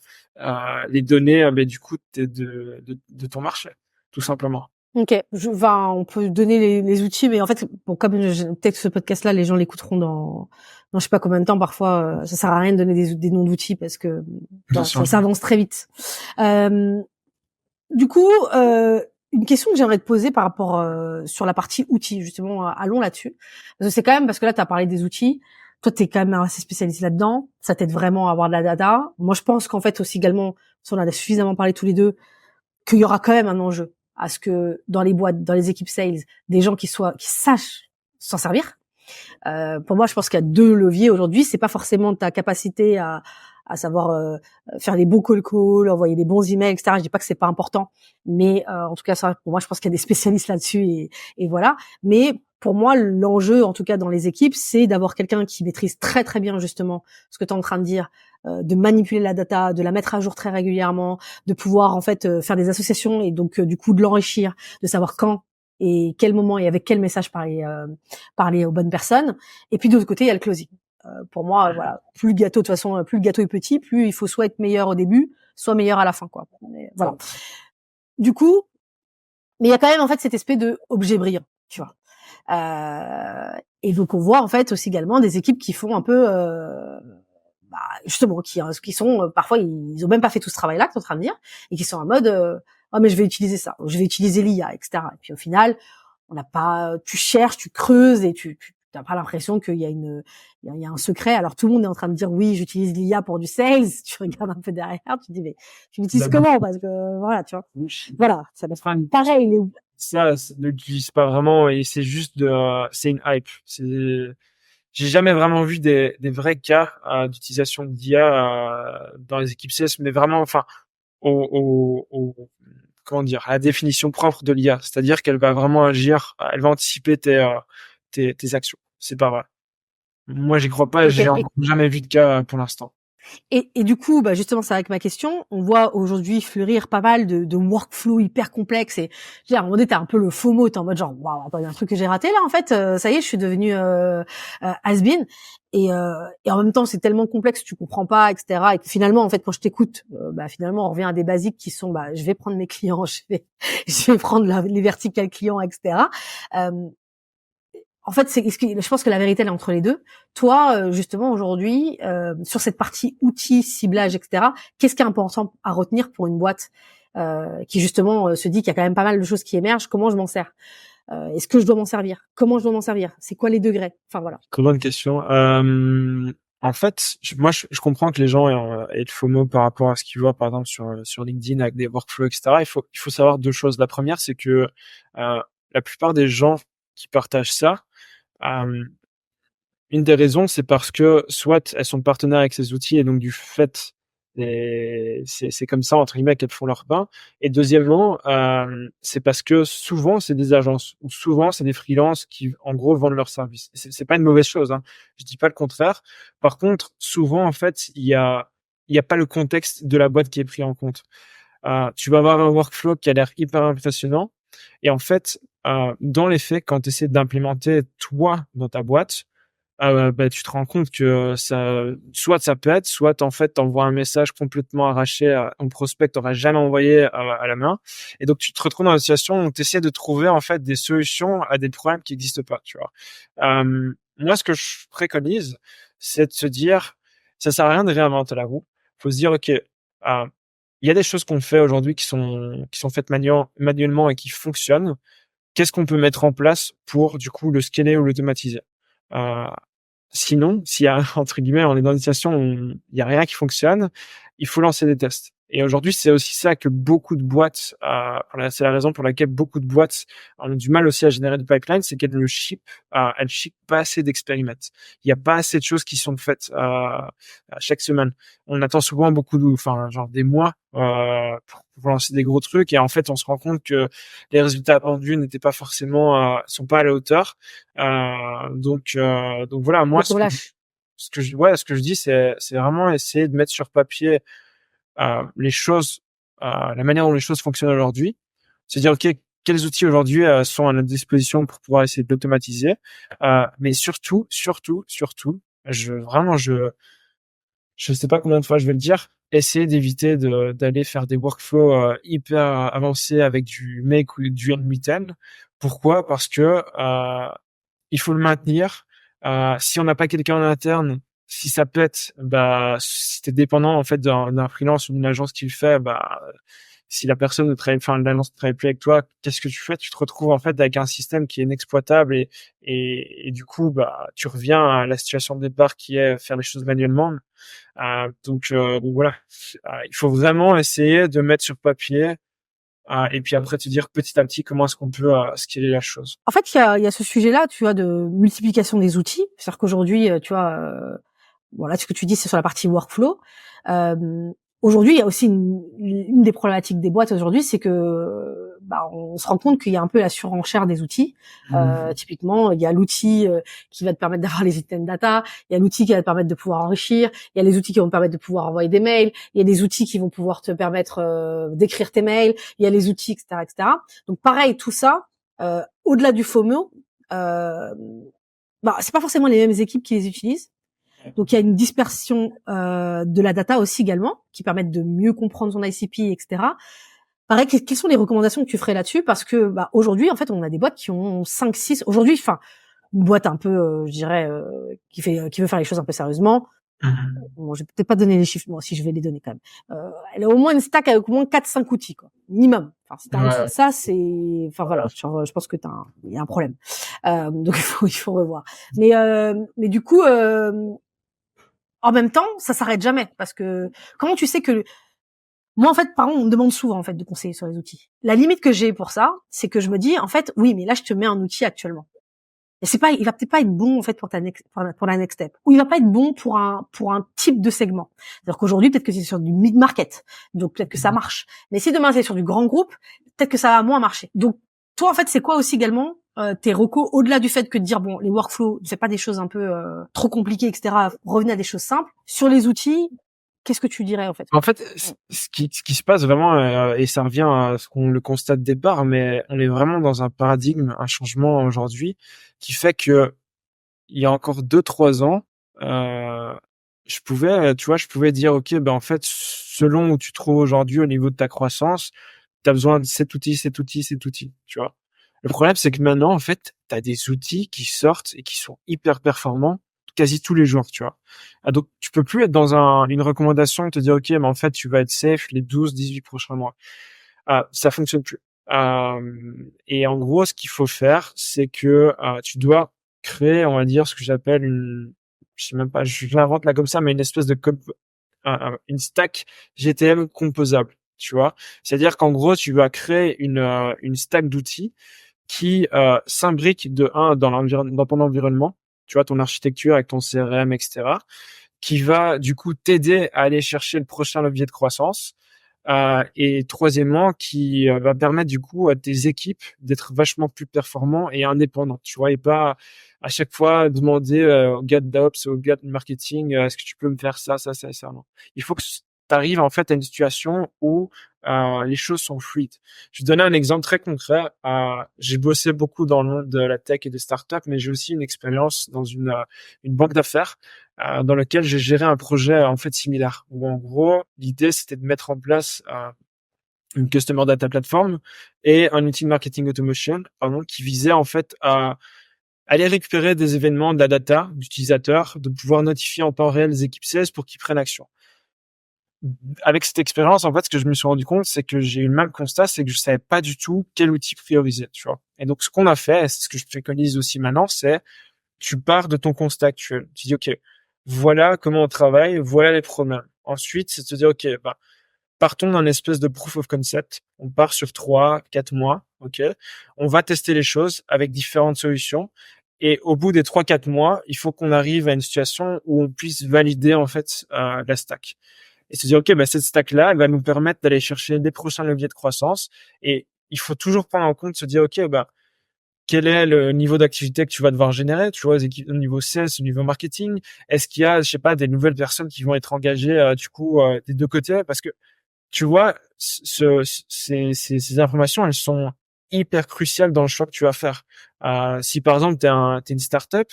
les données du coup de ton marché tout simplement. Ok, on peut donner les outils, mais en fait, bon, comme peut-être ce podcast-là, les gens l'écouteront dans je sais pas combien de temps. Parfois, ça sert à rien de donner des noms d'outils parce que Bien voilà, sûr. ça avance très vite. Du coup, une question que j'aimerais te poser par rapport sur la partie outils, justement, allons là-dessus. Parce que c'est quand même, parce que là, tu as parlé des outils. Toi, tu es quand même assez spécialisé là-dedans. Ça t'aide vraiment à avoir de la data. Moi, je pense qu'en fait aussi également, si on en a suffisamment parlé tous les deux, qu'il y aura quand même un enjeu à ce que dans les boîtes, dans les équipes sales, des gens qui sachent s'en servir. Pour moi, je pense qu'il y a deux leviers aujourd'hui. C'est pas forcément ta capacité à savoir faire des bons call, envoyer des bons emails, etc. Je dis pas que c'est pas important, mais en tout cas, ça, pour moi, je pense qu'il y a des spécialistes là-dessus et voilà. Mais pour moi, l'enjeu, en tout cas dans les équipes, c'est d'avoir quelqu'un qui maîtrise très très bien justement ce que tu es en train de dire, de manipuler la data, de la mettre à jour très régulièrement, de pouvoir en fait faire des associations et donc du coup de l'enrichir, de savoir quand et quel moment et avec quel message parler aux bonnes personnes. Et puis de l'autre côté, il y a le closing. Pour moi, voilà, plus le gâteau de toute façon, plus le gâteau est petit, plus il faut soit être meilleur au début, soit meilleur à la fin, quoi. Mais, voilà. Du coup, mais il y a quand même en fait cet aspect de objet brillant, tu vois. Et donc on voit en fait aussi également des équipes qui font un peu, justement, qui sont parfois ils ont même pas fait tout ce travail-là que tu es en train de dire, et qui sont en mode oh mais je vais utiliser ça, je vais utiliser l'IA, etc. Et puis au final, on n'a pas, tu cherches, tu creuses et tu t'as pas l'impression qu'il y a il y a un secret. Alors tout le monde est en train de dire oui, j'utilise l'IA pour du sales. Tu regardes un peu derrière, tu te dis mais tu l'utilises comment parce que voilà, tu vois. Voilà, ça doit être pareil. Ça ne l'utilise pas vraiment et c'est juste c'est une hype. J'ai jamais vraiment vu des vrais cas d'utilisation d'IA dans les équipes CS, mais vraiment, enfin, comment dire, à la définition propre de l'IA, c'est-à-dire qu'elle va vraiment agir, elle va anticiper tes actions. C'est pas vrai. Moi, j'y crois pas, j'ai Okay. jamais vu de cas pour l'instant. Et du coup, bah justement, c'est avec ma question. On voit aujourd'hui fleurir pas mal de workflows hyper complexes. Et je veux dire, à un moment donné, t'as un peu le FOMO, t'es en mode genre, waouh, attends, il y a un truc que j'ai raté là. En fait, ça y est, je suis devenue has-been. Et en même temps, c'est tellement complexe, tu comprends pas, etc. Et que finalement, en fait, quand je t'écoute, finalement, on revient à des basiques qui sont, je vais prendre mes clients, je vais prendre les verticales clients, etc. En fait, je pense que la vérité elle est entre les deux. Toi, justement aujourd'hui, sur cette partie outils, ciblage, etc. Qu'est-ce qui est important à retenir pour une boîte qui justement se dit qu'il y a quand même pas mal de choses qui émergent. Comment je m'en sers? Est-ce que je dois m'en servir? Comment je dois m'en servir? C'est quoi les degrés? Enfin voilà. Très bonne question. En fait, je comprends que les gens aient le FOMO par rapport à ce qu'ils voient, par exemple, sur LinkedIn avec des workflows, etc. Il faut savoir deux choses. La première, c'est que la plupart des gens qui partagent ça, euh, une des raisons, c'est parce que soit elles sont partenaires avec ces outils et donc du fait, c'est comme ça entre guillemets qu'elles font leur pain. Et deuxièmement, c'est parce que souvent c'est des agences ou souvent c'est des freelances qui en gros vendent leurs services. C'est pas une mauvaise chose, hein. Je dis pas le contraire. Par contre, souvent en fait, il y a pas le contexte de la boîte qui est pris en compte. Tu vas avoir un workflow qui a l'air hyper impressionnant et en fait, dans les faits, quand tu essaies d'implémenter toi dans ta boîte, tu te rends compte que soit ça peut être, soit en fait t'envoies un message complètement arraché à un prospect que t'aurais jamais envoyé à la main, et donc tu te retrouves dans une situation où tu essaies de trouver en fait des solutions à des problèmes qui n'existent pas, tu vois. Moi, ce que je préconise, c'est de se dire, ça sert à rien de réinventer la roue. Faut se dire, ok, il y a des choses qu'on fait aujourd'hui qui sont faites manuellement et qui fonctionnent. Qu'est-ce qu'on peut mettre en place pour du coup le scaler ou l'automatiser? Euh, Sinon, s'il y a, entre guillemets, on est dans une situation où il y a rien qui fonctionne, il faut lancer des tests. Et aujourd'hui, c'est aussi ça que beaucoup de boîtes, c'est la raison pour laquelle beaucoup de boîtes ont du mal aussi à générer du pipeline, c'est elles ship pas assez d'expériments. Il y a pas assez de choses qui sont faites à chaque semaine. On attend souvent genre des mois pour lancer des gros trucs, et en fait, on se rend compte que les résultats attendus n'étaient pas forcément, sont pas à la hauteur. Donc voilà, moi, Donc on lâche. ce que je dis, c'est vraiment essayer de mettre sur papier les choses la manière dont les choses fonctionnent aujourd'hui, se dire ok, quels outils aujourd'hui sont à notre disposition pour pouvoir essayer de l'automatiser, mais surtout, je sais pas combien de fois je vais le dire, essayer d'éviter d'aller faire des workflows hyper avancés avec du make ou du hand-written. Pourquoi? Parce que il faut le maintenir. Si on n'a pas quelqu'un en interne, si ça pète, bah si t'es dépendant en fait d'un freelance ou d'une agence qui le fait, bah si la personne ne travaille, enfin l'agence ne travaille plus avec toi, qu'est-ce que tu fais? Tu te retrouves en fait avec un système qui est inexploitable et du coup bah tu reviens à la situation de départ qui est faire les choses manuellement. Donc voilà, il faut vraiment essayer de mettre sur papier et puis après te dire petit à petit comment est-ce qu'on peut scaler la chose. En fait, il y a ce sujet-là, tu vois, de multiplication des outils. C'est-à-dire qu'aujourd'hui, tu vois, voilà, ce que tu dis, c'est sur la partie workflow. Euh, Aujourd'hui, il y a aussi une des problématiques des boîtes aujourd'hui, c'est que bah, on se rend compte qu'il y a un peu la surenchère des outils. Typiquement, il y a l'outil qui va te permettre d'avoir les items data, il y a l'outil qui va te permettre de pouvoir enrichir, il y a les outils qui vont te permettre de pouvoir envoyer des mails, il y a des outils qui vont pouvoir te permettre d'écrire tes mails, il y a les outils, etc., etc. Donc pareil, tout ça, au-delà du FOMO, bah, c'est pas forcément les mêmes équipes qui les utilisent. Donc il y a une dispersion de la data aussi également, qui permettent de mieux comprendre son ICP, etc. Pareil, quelles sont les recommandations que tu ferais là-dessus? Parce que bah, aujourd'hui, en fait, on a des boîtes qui ont 5, 6. Aujourd'hui, enfin, une boîte un peu, je dirais, qui veut faire les choses un peu sérieusement. Bon, je vais peut-être pas donner les chiffres, moi, si je vais les donner quand même. Elle a au moins une stack avec au moins 4-5 outils, quoi, minimum. Enfin, si t'as en dessous de ça, c'est, enfin voilà, genre, je pense que il y a un problème. Donc il faut revoir. Mais du coup, en même temps, ça s'arrête jamais parce que comment tu sais que moi en fait, par exemple, on me demande souvent en fait de conseiller sur les outils. La limite que j'ai pour ça, c'est que je me dis en fait, oui, mais là je te mets un outil actuellement. Et c'est pas, il va peut-être pas être bon en fait pour pour la next step, ou il va pas être bon pour un type de segment. C'est-à-dire qu'aujourd'hui peut-être que c'est sur du mid market, donc peut-être que ça marche. Mais si demain c'est sur du grand groupe, peut-être que ça va moins marcher. Donc toi en fait c'est quoi aussi également tes recos au-delà du fait que de dire bon les workflows c'est pas des choses un peu trop compliquées etc. Revenez à des choses simples sur les outils. Qu'est-ce que tu dirais en fait? En fait, ce qui se passe vraiment, et ça revient à ce qu'on le constate de départ, mais on est vraiment dans un paradigme, un changement aujourd'hui, qui fait que il y a encore 2-3 ans, je pouvais dire, ok, ben en fait, selon où tu te trouves aujourd'hui au niveau de ta croissance, tu as besoin de cet outil, tu vois. Le problème, c'est que maintenant, en fait, tu as des outils qui sortent et qui sont hyper performants quasi tous les jours, tu vois. Donc, tu peux plus être dans une recommandation et te dire, OK, mais en fait, tu vas être safe les 12-18 prochains mois. Ça fonctionne plus. Et en gros, ce qu'il faut faire, c'est que tu dois créer, on va dire, ce que j'appelle je sais même pas, je l'invente là comme ça, mais une espèce de une stack GTM composable, tu vois. C'est-à-dire qu'en gros, tu vas créer une stack d'outils qui s'imbrique de un dans ton environnement, tu vois, ton architecture avec ton CRM, etc., qui va du coup t'aider à aller chercher le prochain levier de croissance. Et troisièmement, qui va permettre du coup à tes équipes d'être vachement plus performants et indépendants, tu vois, et pas à chaque fois demander au gars de DevOps, au gars de marketing, est-ce que tu peux me faire ça, ça, ça, ça, non. Il faut que tu arrives en fait à une situation où les choses sont fluides. Je vais te donner un exemple très concret. J'ai bossé beaucoup dans le monde de la tech et des startups, mais j'ai aussi une expérience dans une banque d'affaires dans lequel j'ai géré un projet en fait similaire. Où en gros, l'idée c'était de mettre en place une Customer Data Platform et un outil de marketing automation, pardon, qui visait en fait à aller récupérer des événements de la data d'utilisateurs, de pouvoir notifier en temps réel les équipes sales pour qu'ils prennent action. Avec cette expérience, en fait, ce que je me suis rendu compte, c'est que j'ai eu le même constat, c'est que je savais pas du tout quel outil prioriser, tu vois. Et donc, ce qu'on a fait, et c'est ce que je préconise aussi maintenant, c'est tu pars de ton constat actuel. Tu dis, OK, voilà comment on travaille, voilà les problèmes. Ensuite, c'est de te dire, OK, bah, partons d'un espèce de proof of concept. On part sur 3-4 mois, OK. On va tester les choses avec différentes solutions. Et au bout des 3-4 mois, il faut qu'on arrive à une situation où on puisse valider, en fait, la stack. Et se dire, OK, bah, cette stack-là, elle va nous permettre d'aller chercher des prochains leviers de croissance. Et il faut toujours prendre en compte, se dire, OK, bah, quel est le niveau d'activité que tu vas devoir générer, tu vois, au niveau sales, au niveau marketing? Est-ce qu'il y a, je sais pas, des nouvelles personnes qui vont être engagées, du coup, des deux côtés? Parce que tu vois, ces informations, elles sont hyper cruciales dans le choix que tu vas faire. Si par exemple t'es une startup,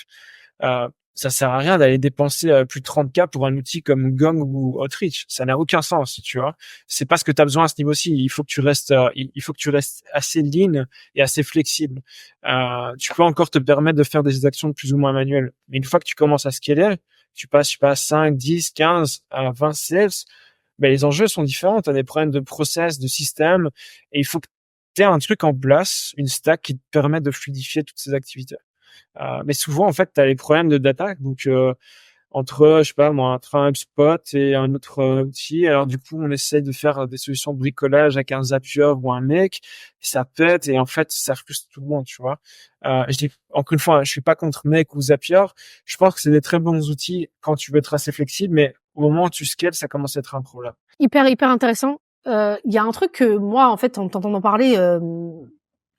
ça sert à rien d'aller dépenser plus de 30K pour un outil comme Gong ou Outreach. Ça n'a aucun sens, tu vois. C'est pas ce que tu as besoin à ce niveau-ci. Il faut que tu restes, il faut que tu restes assez lean et assez flexible. Tu peux encore te permettre de faire des actions plus ou moins manuelles. Mais une fois que tu commences à scaler, tu passes, je sais pas, 5, 10, 15, 20 sales, ben, les enjeux sont différents. Tu as des problèmes de process, de système, et il faut que tu aies un truc en place, une stack qui te permet de fluidifier toutes ces activités. Mais souvent, en fait, tu as les problèmes de data. Donc, entre, je sais pas moi, entre un HubSpot et un autre outil, alors du coup, on essaie de faire des solutions de bricolage avec un Zapier ou un Make, et ça pète, et en fait, ça frustre tout le monde, tu vois. Je dis, encore une fois, hein, je suis pas contre Make ou Zapier. Je pense que c'est des très bons outils quand tu veux être assez flexible, mais au moment où tu scales, ça commence à être un problème. Hyper intéressant. Il y a un truc que moi, en fait, en t'entendant parler,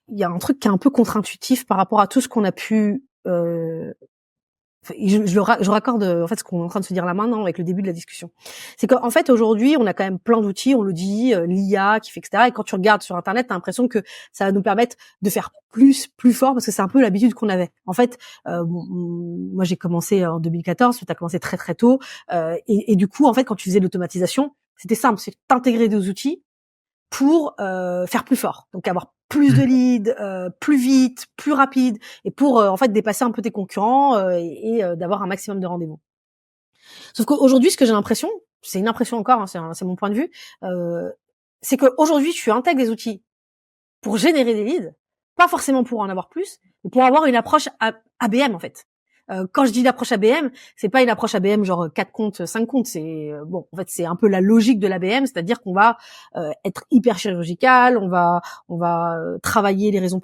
il y a un truc qui est un peu contre-intuitif par rapport à tout ce qu'on a pu je raccorde en fait ce qu'on est en train de se dire là maintenant avec le début de la discussion. C'est qu'en fait aujourd'hui on a quand même plein d'outils, on le dit, l'IA qui fait etc. Et quand tu regardes sur internet, t'as l'impression que ça va nous permettre de faire plus fort parce que c'est un peu l'habitude qu'on avait. En fait, moi j'ai commencé en 2014, tu as commencé très très tôt, et du coup en fait quand tu faisais l'automatisation, c'était simple, c'est d'intégrer des outils pour faire plus fort, donc avoir plus de leads, plus vite, plus rapide, et pour en fait dépasser un peu tes concurrents et d'avoir un maximum de rendez-vous. Sauf qu'aujourd'hui, ce que j'ai l'impression, c'est une impression encore, hein, c'est mon point de vue, c'est qu'aujourd'hui tu intègres des outils pour générer des leads, pas forcément pour en avoir plus, mais pour avoir une approche ABM en fait. Quand je dis l'approche ABM, c'est pas une approche ABM genre 4 comptes, 5 comptes, c'est bon, en fait, c'est un peu la logique de l'ABM, c'est-à-dire qu'on va être hyper chirurgical, on va travailler les raisons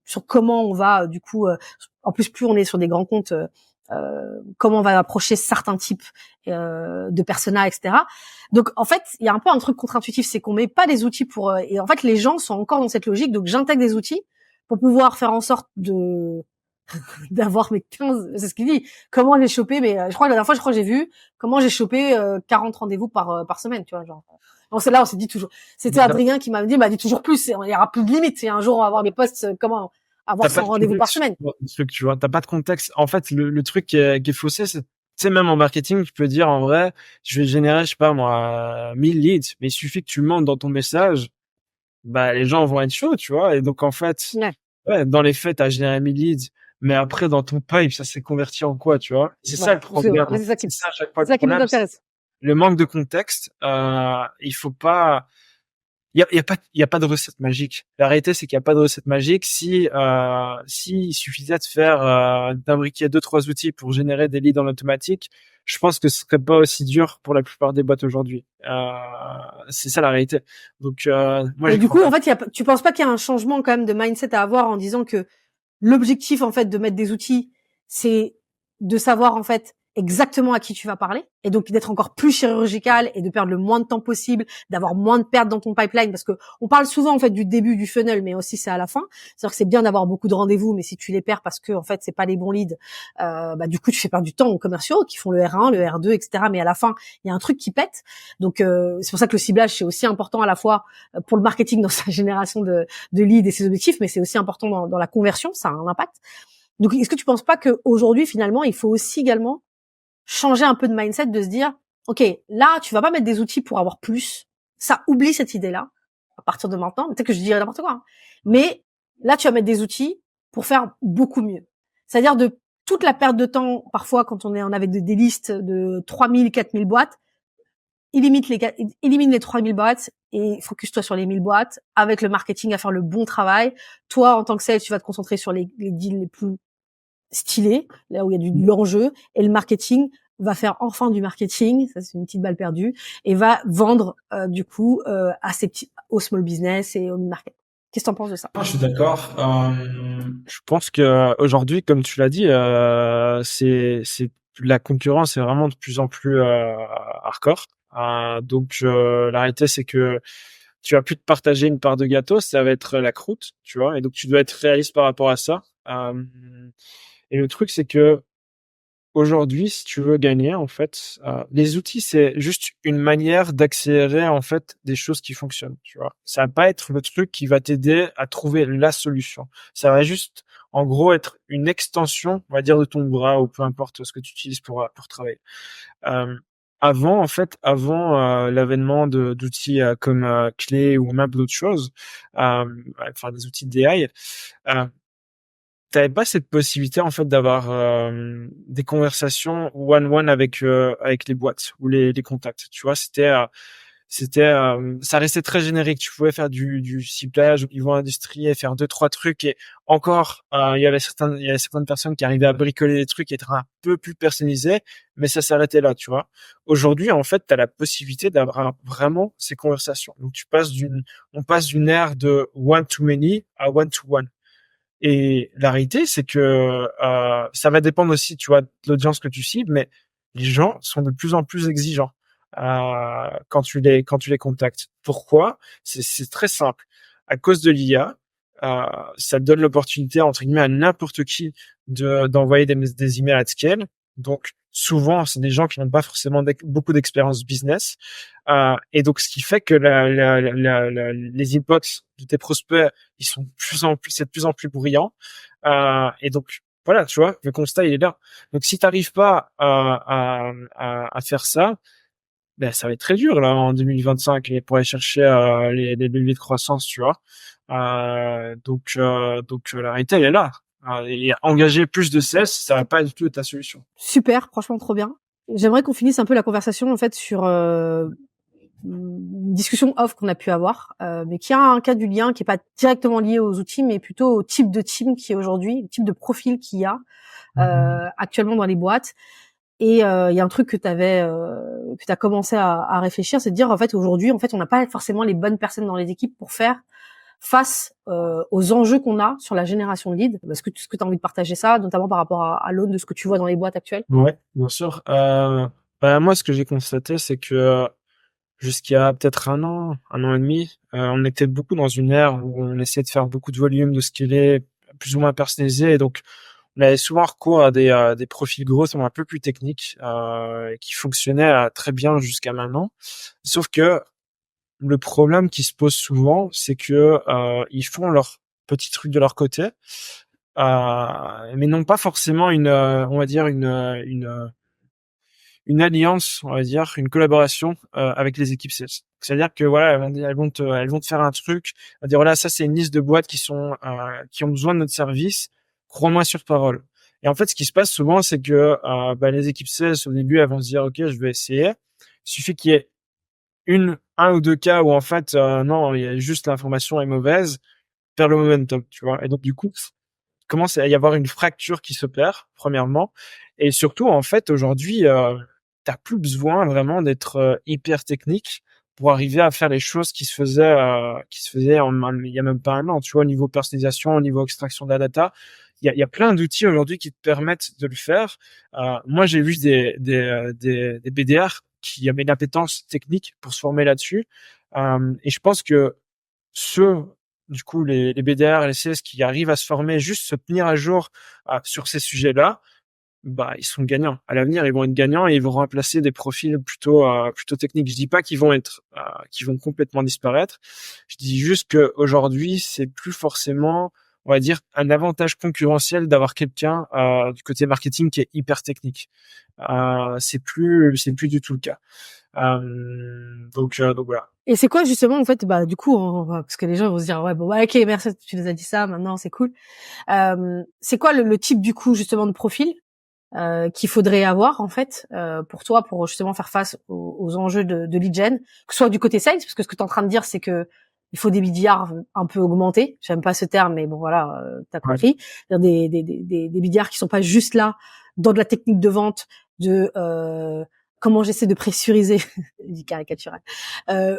sur comment on va du coup en plus on est sur des grands comptes comment on va approcher certains types de personas, etc. Donc en fait, il y a un peu un truc contre-intuitif, c'est qu'on met pas des outils pour et en fait les gens sont encore dans cette logique, donc j'intègre des outils pour pouvoir faire en sorte de d'avoir mes 15, c'est ce qu'il dit, comment j'ai chopé, mais je crois que la dernière fois, j'ai vu comment j'ai chopé 40 rendez-vous par semaine, tu vois, genre. On s'est là, on s'est dit toujours, c'était Adrien qui m'a dit toujours plus, il y aura plus de limite, et un jour on va avoir des postes, comment avoir T'as pas 100 de rendez-vous par contexte semaine. sur le truc, tu vois. T'as pas de contexte. En fait, le truc qui est faussé, c'est, tu sais, même en marketing, tu peux dire, en vrai, je vais générer, je sais pas, moi, 1000 leads, mais il suffit que tu le montes dans ton message, bah, les gens vont être chauds, tu vois. Et donc, en fait, Ouais. ouais, dans les faits, t'as généré 1000 leads, mais après, dans ton pipe, ça s'est converti en quoi, tu vois. C'est ça Voilà, le problème. c'est ça C'est ça à chaque fois le qui nous problème. C'est intéresse. le manque de contexte. Il faut pas, il y a pas de recette magique. La réalité, c'est qu'il y a pas de recette magique. Si il suffisait de faire, d'imbriquer deux, trois outils pour générer des leads en automatique, je pense que ce serait pas aussi dur pour la plupart des boîtes aujourd'hui. C'est ça la réalité. Donc, moi, Mais j'y du crois coup, pas. en fait, tu penses pas qu'il y a un changement quand même de mindset à avoir en disant que l'objectif, en fait, de mettre des outils, c'est de savoir, en fait, exactement à qui tu vas parler, et donc d'être encore plus chirurgical et de perdre le moins de temps possible, d'avoir moins de pertes dans ton pipeline, parce que on parle souvent, en fait, du début du funnel, mais aussi c'est à la fin. C'est-à-dire que c'est bien d'avoir beaucoup de rendez-vous, mais si tu les perds parce que, en fait, c'est pas les bons leads, bah, du coup, tu fais perdre du temps aux commerciaux qui font le R1, le R2, etc. Mais à la fin, il y a un truc qui pète. Donc, c'est pour ça que le ciblage, c'est aussi important à la fois pour le marketing dans sa génération de leads et ses objectifs, mais c'est aussi important dans la conversion, ça a un impact. Donc, est-ce que tu penses pas qu'aujourd'hui, finalement, il faut aussi également changer un peu de mindset, de se dire, OK, là, tu vas pas mettre des outils pour avoir plus. Ça, oublie cette idée-là à partir de maintenant. Peut-être que je dirais n'importe quoi, hein. Mais là, tu vas mettre des outils pour faire beaucoup mieux. C'est-à-dire de toute la perte de temps, parfois, quand on avait des listes de 3000, 4000 boîtes, élimine les 3000 boîtes et focus-toi sur les 1000 boîtes avec le marketing à faire le bon travail. Toi, en tant que sales, tu vas te concentrer sur les deals les plus stylés, là où il y a de l'enjeu, et le marketing va faire enfin du marketing, ça c'est une petite balle perdue, et va vendre du coup à ces petits, au small business et au mid-market. Qu'est-ce que t'en penses de ça? Je suis d'accord. Je pense que aujourd'hui, comme tu l'as dit, c'est la concurrence est vraiment de plus en plus hardcore. Donc la réalité, c'est que tu vas plus te partager une part de gâteau, ça va être la croûte, tu vois. Et donc tu dois être réaliste par rapport à ça. Et le truc, c'est que aujourd'hui, si tu veux gagner, en fait, les outils, c'est juste une manière d'accélérer, en fait, des choses qui fonctionnent, tu vois. Ça va pas être le truc qui va t'aider à trouver la solution. Ça va juste, en gros, être une extension, on va dire, de ton bras ou peu importe ce que tu utilises pour travailler. Euh, Avant, en fait, avant l'avènement d'outils comme Clay ou même d'autres choses, enfin des outils d'AI, t'avais pas cette possibilité en fait d'avoir des conversations one-one avec les boîtes ou les contacts. Tu vois, ça restait très générique. Tu pouvais faire du ciblage au niveau industrie et faire deux trois trucs et encore il y avait certaines personnes qui arrivaient à bricoler des trucs et être un peu plus personnalisés, mais ça s'arrêtait là. Tu vois. Aujourd'hui, en fait, t'as la possibilité d'avoir vraiment ces conversations. Donc on passe d'une ère de one to many à one to one. Et la réalité, c'est que ça va dépendre aussi, tu vois, de l'audience que tu cibles, mais les gens sont de plus en plus exigeants quand tu les contactes. Pourquoi? C'est très simple. À cause de l'IA, ça donne l'opportunité entre guillemets à n'importe qui d'envoyer des emails à scale. Donc souvent, c'est des gens qui n'ont pas forcément beaucoup d'expérience business. Et donc, ce qui fait que les inbox de tes prospects, ils sont de plus en plus, c'est de plus en plus bruyant. Et donc, voilà, tu vois, le constat, il est là. Donc, si t'arrives pas à faire ça, ben, ça va être très dur, là, en 2025, et pour aller chercher les leviers de croissance, tu vois. La réalité, elle est là. Et engager plus de cess, ça va pas du tout être ta solution. Super, franchement trop bien. J'aimerais qu'on finisse un peu la conversation en fait sur une discussion off qu'on a pu avoir, mais qui a un cas du lien qui est pas directement lié aux outils, mais plutôt au type de team qui est aujourd'hui, le type de profil qu'il y a actuellement dans les boîtes. Et il y a un truc que t'as commencé à réfléchir, c'est de dire en fait aujourd'hui, en fait, on n'a pas forcément les bonnes personnes dans les équipes pour faire face aux enjeux qu'on a sur la génération de leads. Est-ce que tu as envie de partager ça, notamment par rapport à l'aune de ce que tu vois dans les boîtes actuelles? Ouais, bien sûr. Moi, ce que j'ai constaté, c'est que jusqu'il y a peut-être un an et demi, on était beaucoup dans une ère où on essayait de faire beaucoup de volume, de scaler, plus ou moins personnalisé, et donc on avait souvent recours à des profils gros, un peu plus techniques, qui fonctionnaient très bien jusqu'à maintenant. Sauf que le problème qui se pose souvent, c'est que ils font leur petit truc de leur côté, mais non pas forcément on va dire une alliance, on va dire, une collaboration avec les équipes sales. C'est-à-dire que voilà, elles vont te faire un truc, elles vont dire voilà, ça c'est une liste de boîtes qui ont besoin de notre service, crois-moi sur parole. Et en fait, ce qui se passe souvent, c'est que les équipes sales au début, elles vont se dire ok, je vais essayer. Il suffit qu'il y ait un ou deux cas où en fait non, il y a juste l'information est mauvaise, perd le momentum, tu vois. Et donc du coup, commence à y avoir une fracture qui s'opère, premièrement. Et surtout, en fait, aujourd'hui, t'as plus besoin vraiment d'être hyper technique pour arriver à faire les choses qui se faisaient il y a même pas un an, tu vois, au niveau personnalisation, au niveau extraction de la data. Il y a plein d'outils aujourd'hui qui te permettent de le faire. Moi, j'ai vu des BDR qui avaient une appétence technique pour se former là-dessus. Et je pense que ceux, du coup, les BDR et les CS qui arrivent à se former, juste se tenir à jour sur ces sujets-là, bah, ils sont gagnants. À l'avenir, ils vont être gagnants et ils vont remplacer des profils plutôt techniques. Je dis pas qu'ils vont complètement disparaître. Je dis juste que aujourd'hui, c'est plus forcément, on va dire, un avantage concurrentiel d'avoir quelqu'un du côté marketing qui est hyper technique. C'est plus du tout le cas. Donc voilà. Et c'est quoi justement en fait, bah du coup, parce que les gens vont se dire ouais bon bah, ok merci tu nous as dit ça, maintenant c'est cool. C'est quoi le type du coup justement de profil qu'il faudrait avoir en fait pour toi pour justement faire face aux enjeux de lead gen, que ce soit du côté sales, parce que ce que tu es en train de dire c'est que il faut des BDR un peu augmentés. J'aime pas ce terme, mais bon voilà, t'as Ouais. compris. Des BDR qui sont pas juste là dans de la technique de vente, de comment j'essaie de pressuriser, je dis caricatural,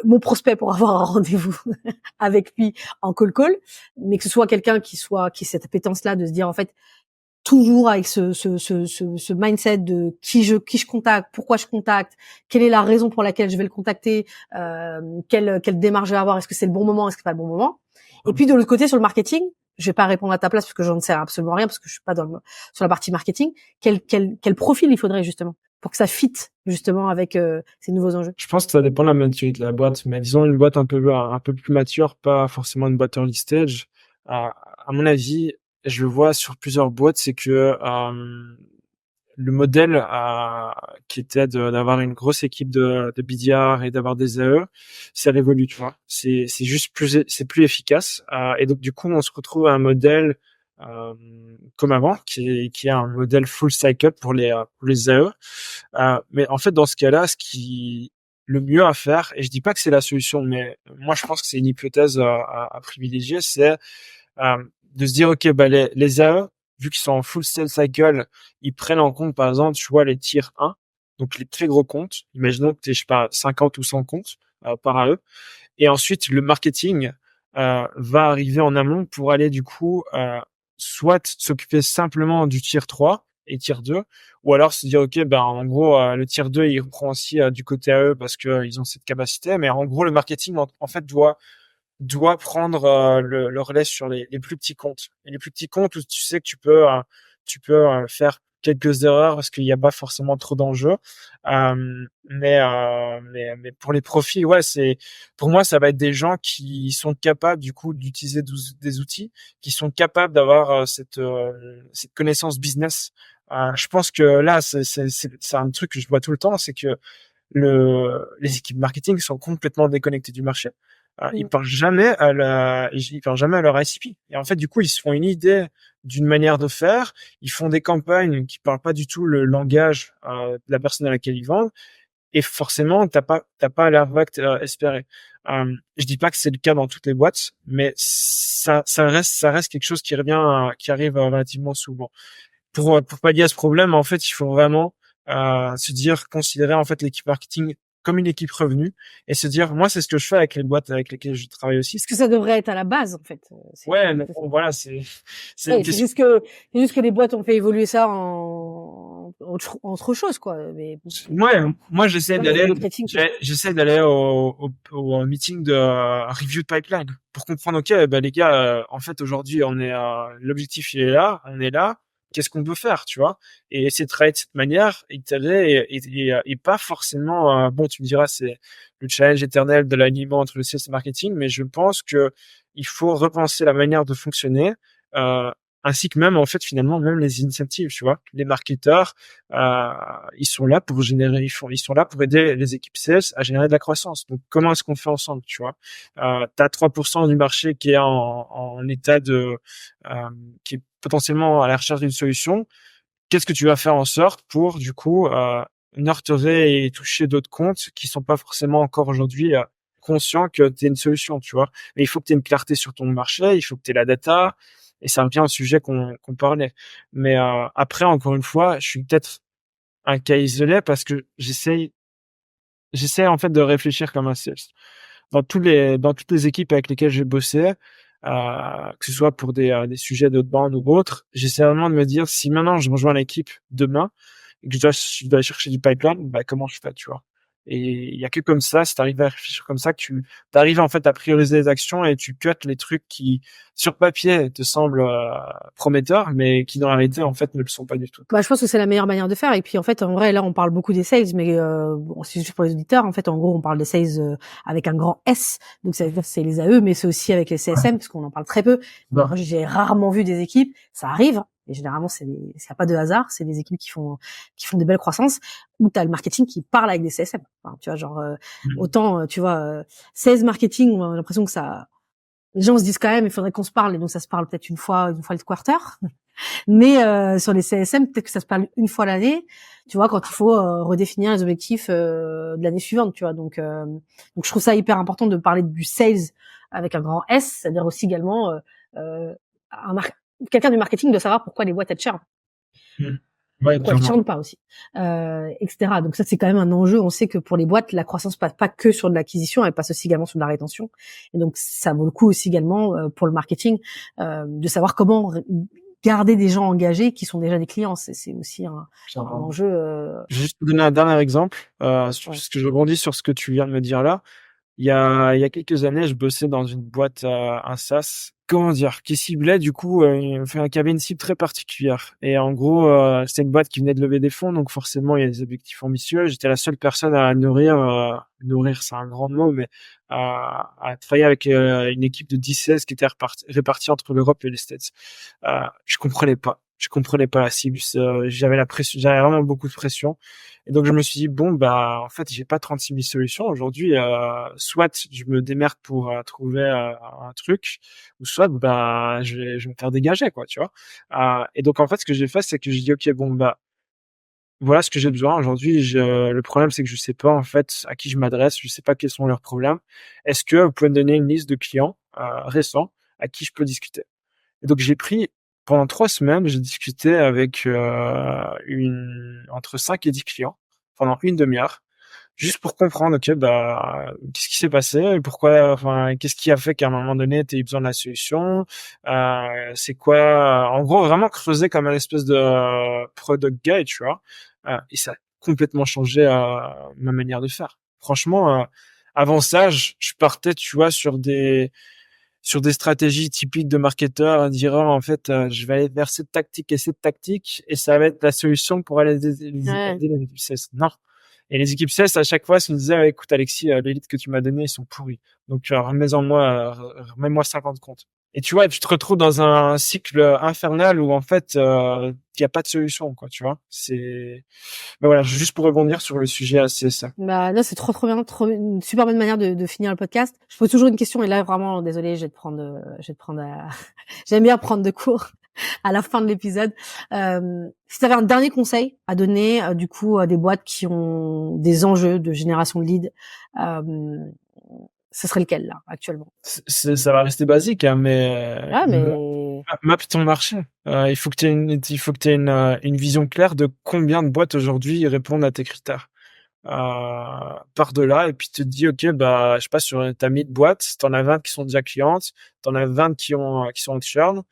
mon prospect pour avoir un rendez-vous avec lui en call, mais que ce soit quelqu'un qui ait cette appétence-là de se dire en fait toujours avec ce mindset de qui je contacte, pourquoi je contacte, quelle est la raison pour laquelle je vais le contacter, quelle démarche je vais avoir, est-ce que c'est le bon moment, est-ce que c'est pas le bon moment. Et puis de l'autre côté sur le marketing, je vais pas répondre à ta place parce que j'en sais absolument rien parce que je suis pas sur la partie marketing. Quel profil il faudrait justement pour que ça fitte justement avec ces nouveaux enjeux? Je pense que ça dépend de la maturité de la boîte, mais disons une boîte un peu plus mature, pas forcément une boîte early stage. À mon avis, je le vois sur plusieurs boîtes, c'est que le modèle qui était d'avoir une grosse équipe de BDR et d'avoir des AE, ça révolue, tu vois. C'est juste c'est plus efficace. Et donc du coup, on se retrouve à un modèle euh, comme avant, qui est un modèle full cycle pour les AE. Mais en fait, dans ce cas-là, le mieux à faire, et je dis pas que c'est la solution, mais moi je pense que c'est une hypothèse à privilégier, c'est de se dire ok, bah les AE, vu qu'ils sont en full sales cycle, ils prennent en compte par exemple, tu vois, les tiers 1, donc les très gros comptes. Imaginons que tu es, je sais pas, 50 ou 100 comptes par AE, et ensuite le marketing va arriver en amont pour aller du coup soit s'occuper simplement du tier 3 et tier 2, ou alors se dire ok, ben en gros le tier 2 il reprend aussi du côté AE parce que ils ont cette capacité, mais en gros le marketing en fait doit prendre le relais sur les plus petits comptes. Et les plus petits comptes où tu sais que tu peux faire quelques erreurs parce qu'il n'y a pas forcément trop d'enjeux. Mais pour les profils, ouais, pour moi, ça va être des gens qui sont capables du coup d'utiliser des outils, qui sont capables d'avoir cette connaissance business. Je pense que là, c'est un truc que je vois tout le temps, c'est que les équipes marketing sont complètement déconnectées du marché. Ils parlent jamais ils parlent jamais à leur ICP. Et en fait, du coup, ils se font une idée d'une manière de faire. Ils font des campagnes qui parlent pas du tout le langage de la personne à laquelle ils vendent. Et forcément, t'as pas l'impact espéré. Je dis pas que c'est le cas dans toutes les boîtes, mais ça reste quelque chose qui revient, qui arrive relativement souvent. Pour pallier à ce problème, en fait, il faut vraiment considérer en fait l'équipe marketing comme une équipe revenu et se dire, moi, c'est ce que je fais avec les boîtes avec lesquelles je travaille aussi. Parce que ça devrait être à la base en fait. Ouais, mais bon, voilà, c'est une Ouais, question. c'est juste que les boîtes ont fait évoluer ça en autre chose quoi. Mais Ouais, moi, ouais, le marketing. j'essaie d'aller au meeting de review de pipeline pour comprendre, ok, bah, les gars, en fait, aujourd'hui, l'objectif, il est là, on est là. Qu'est-ce qu'on peut faire, tu vois? Et essayer de travailler de cette manière, itérer et pas forcément, bon, tu me diras, c'est le challenge éternel de l'alignement entre le sales et le marketing, mais je pense que il faut repenser la manière de fonctionner, euh, ainsi que même, en fait, finalement, même les incentives, tu vois? Les marketeurs, euh, ils sont là pour ils sont là pour aider les équipes sales à générer de la croissance. Donc, comment est-ce qu'on fait ensemble, tu vois? T'as 3% du marché qui est en état qui est potentiellement à la recherche d'une solution. Qu'est-ce que tu vas faire en sorte pour, du coup, nurturer et toucher d'autres comptes qui sont pas forcément encore aujourd'hui conscients que tu es une solution, tu vois? Mais il faut que tu aies une clarté sur ton marché, il faut que tu aies la data, et ça revient au sujet qu'on parlait. Mais après, encore une fois, je suis peut-être un cas isolé parce que j'essaie en fait de réfléchir comme un sales. Dans toutes les équipes avec lesquelles j'ai bossé, que ce soit pour des sujets d'outbound ou autres, j'essaie vraiment de me dire si maintenant je rejoins l'équipe demain et que je dois chercher du pipeline, bah comment je fais, tu vois. Et il y a que comme ça, si t'arrives à réfléchir comme ça, que tu arrives en fait à prioriser les actions et tu cuts les trucs qui sur papier te semblent prometteurs, mais qui dans la réalité en fait ne le sont pas du tout. Bah, je pense que c'est la meilleure manière de faire. Et puis en fait, en vrai, là, on parle beaucoup des sales, mais bon, c'est juste pour les auditeurs. En fait, en gros, on parle des sales avec un grand S. Donc c'est les AE, mais c'est aussi avec les CSM, parce qu'on en parle très peu. Bah. Moi, j'ai rarement vu des équipes. Ça arrive, et généralement, il n'y a pas de hasard. C'est des équipes qui font des belles croissances. Où t'as le marketing qui parle avec des CSM. Enfin, tu vois, genre autant, tu vois, sales marketing, on a l'impression que ça. Les gens se disent quand même, il faudrait qu'on se parle, et donc ça se parle peut-être une fois le quarter. Mais sur les CSM, peut-être que ça se parle une fois l'année, tu vois, quand il faut redéfinir les objectifs de l'année suivante, tu vois. Donc je trouve ça hyper important de parler du sales avec un grand S, c'est-à-dire aussi également quelqu'un du marketing de savoir pourquoi les boîtes elles churnent, Ouais, pourquoi elles clairement. churnent pas aussi, etc. Donc ça c'est quand même un enjeu. On sait que pour les boîtes, la croissance passe pas que sur de l'acquisition, elle passe aussi également sur de la rétention. Et donc ça vaut le coup aussi également pour le marketing de savoir comment garder des gens engagés qui sont déjà des clients. C'est aussi un enjeu. Je vais juste te donner un dernier exemple, Ouais. ce que je rebondis sur ce que tu viens de me dire là. Il y a quelques années, je bossais dans une boîte, un SaaS, comment dire, qui ciblait du coup, enfin qui avait une cible très particulière. Et en gros, c'était une boîte qui venait de lever des fonds, donc forcément il y a des objectifs ambitieux. J'étais la seule personne à nourrir, c'est un grand mot, mais à travailler avec une équipe de 10-16 qui était répartie entre l'Europe et les States. Je comprenais pas la cible. J'avais la pression, j'avais vraiment beaucoup de pression. Et donc je me suis dit bon bah en fait j'ai pas 36 000 solutions aujourd'hui. Soit je me démerde pour trouver un truc, ou soit bah je vais me faire dégager quoi, tu vois. Et donc en fait ce que j'ai fait c'est que j'ai dit ok bon bah voilà ce que j'ai besoin aujourd'hui. Le problème c'est que je sais pas en fait à qui je m'adresse, je sais pas quels sont leurs problèmes. Est-ce que vous pouvez me donner une liste de clients récents à qui je peux discuter? Et donc j'ai pris pendant 3 semaines, j'ai discuté avec entre 5 et 10 clients pendant une demi-heure, juste pour comprendre, ok, bah qu'est-ce qui s'est passé, et pourquoi, enfin qu'est-ce qui a fait qu'à un moment donné tu aies besoin de la solution, c'est quoi, en gros vraiment creuser comme un espèce de product guide, tu vois. Et ça a complètement changé ma manière de faire. Franchement, avant ça, je partais, tu vois, sur des stratégies typiques de marketeurs, en disant en fait je vais aller vers cette tactique et cette tactique et ça va être la solution pour aller Ouais. aider les équipes sales. Non. Et les équipes sales à chaque fois se disaient écoute Alexis, les leads que tu m'as donnés ils sont pourris, donc remets-moi 50 comptes. Et tu vois, tu te retrouves dans un cycle infernal où en fait il y a pas de solution quoi, tu vois. Mais voilà, juste pour rebondir sur le sujet CSA. Bah, là, c'est trop bien, une super bonne manière de finir le podcast. Je pose toujours une question et là, vraiment, désolée, je vais te prendre j'aime bien prendre de cours à la fin de l'épisode. Si tu avais un dernier conseil à donner, du coup, à des boîtes qui ont des enjeux de génération de leads, ce serait lequel, là, actuellement? Ça va rester basique, hein, mais Ah, mais map ton marché. Il faut que tu aies une vision claire de combien de boîtes aujourd'hui répondent à tes critères. Par de là, et puis te dis, ok, bah, je sais pas, sur ta 1000 boîtes, t'en as 20 qui sont déjà clientes, t'en as 20 qui sont en churn,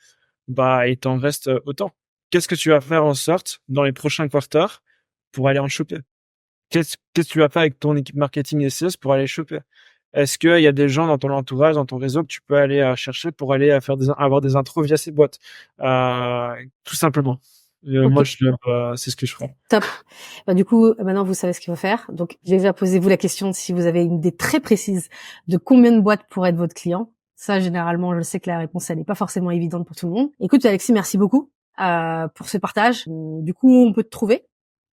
bah, il t'en reste autant. Qu'est-ce que tu vas faire en sorte, dans les prochains quarters, pour aller en choper? Qu'est-ce que tu vas faire avec ton équipe marketing et sales pour aller choper? Est-ce qu'il y a des gens dans ton entourage, dans ton réseau que tu peux aller chercher pour aller avoir des intros via ces boîtes? Tout simplement. Moi, ok, c'est ce que je ferai. top. Bah, du coup, maintenant, vous savez ce qu'il faut faire. Donc, déjà, posez-vous la question si vous avez une idée très précise de combien de boîtes pourraient être votre client. Ça, généralement, je sais que la réponse, elle n'est pas forcément évidente pour tout le monde. Écoute, Alexis, merci beaucoup pour ce partage. Du coup, on peut te trouver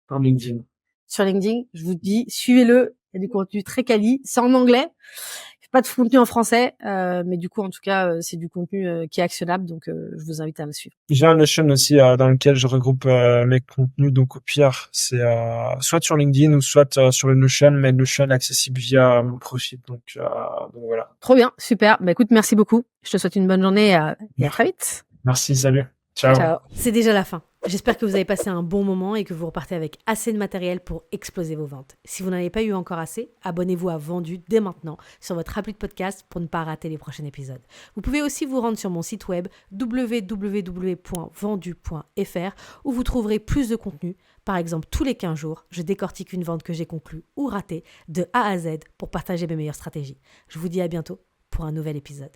Par LinkedIn. sur LinkedIn. Je vous dis, suivez-le. Il y a du contenu très quali. C'est en anglais. Pas de contenu en français, mais du coup, en tout cas, c'est du contenu qui est actionnable. Donc, je vous invite à le suivre. J'ai un Notion aussi dans lequel je regroupe mes contenus. Donc au pire, c'est soit sur LinkedIn ou soit sur le Notion, mais Notion accessible via mon profil. Donc voilà. Trop bien, super. Bah écoute, merci beaucoup. Je te souhaite une bonne journée et à très vite. Merci, salut. Ciao. Ciao. C'est déjà la fin. J'espère que vous avez passé un bon moment et que vous repartez avec assez de matériel pour exploser vos ventes. Si vous n'en avez pas eu encore assez, abonnez-vous à Vendu dès maintenant sur votre appli de podcast pour ne pas rater les prochains épisodes. Vous pouvez aussi vous rendre sur mon site web www.vendu.fr où vous trouverez plus de contenu. Par exemple, tous les 15 jours, je décortique une vente que j'ai conclue ou ratée de A à Z pour partager mes meilleures stratégies. Je vous dis à bientôt pour un nouvel épisode.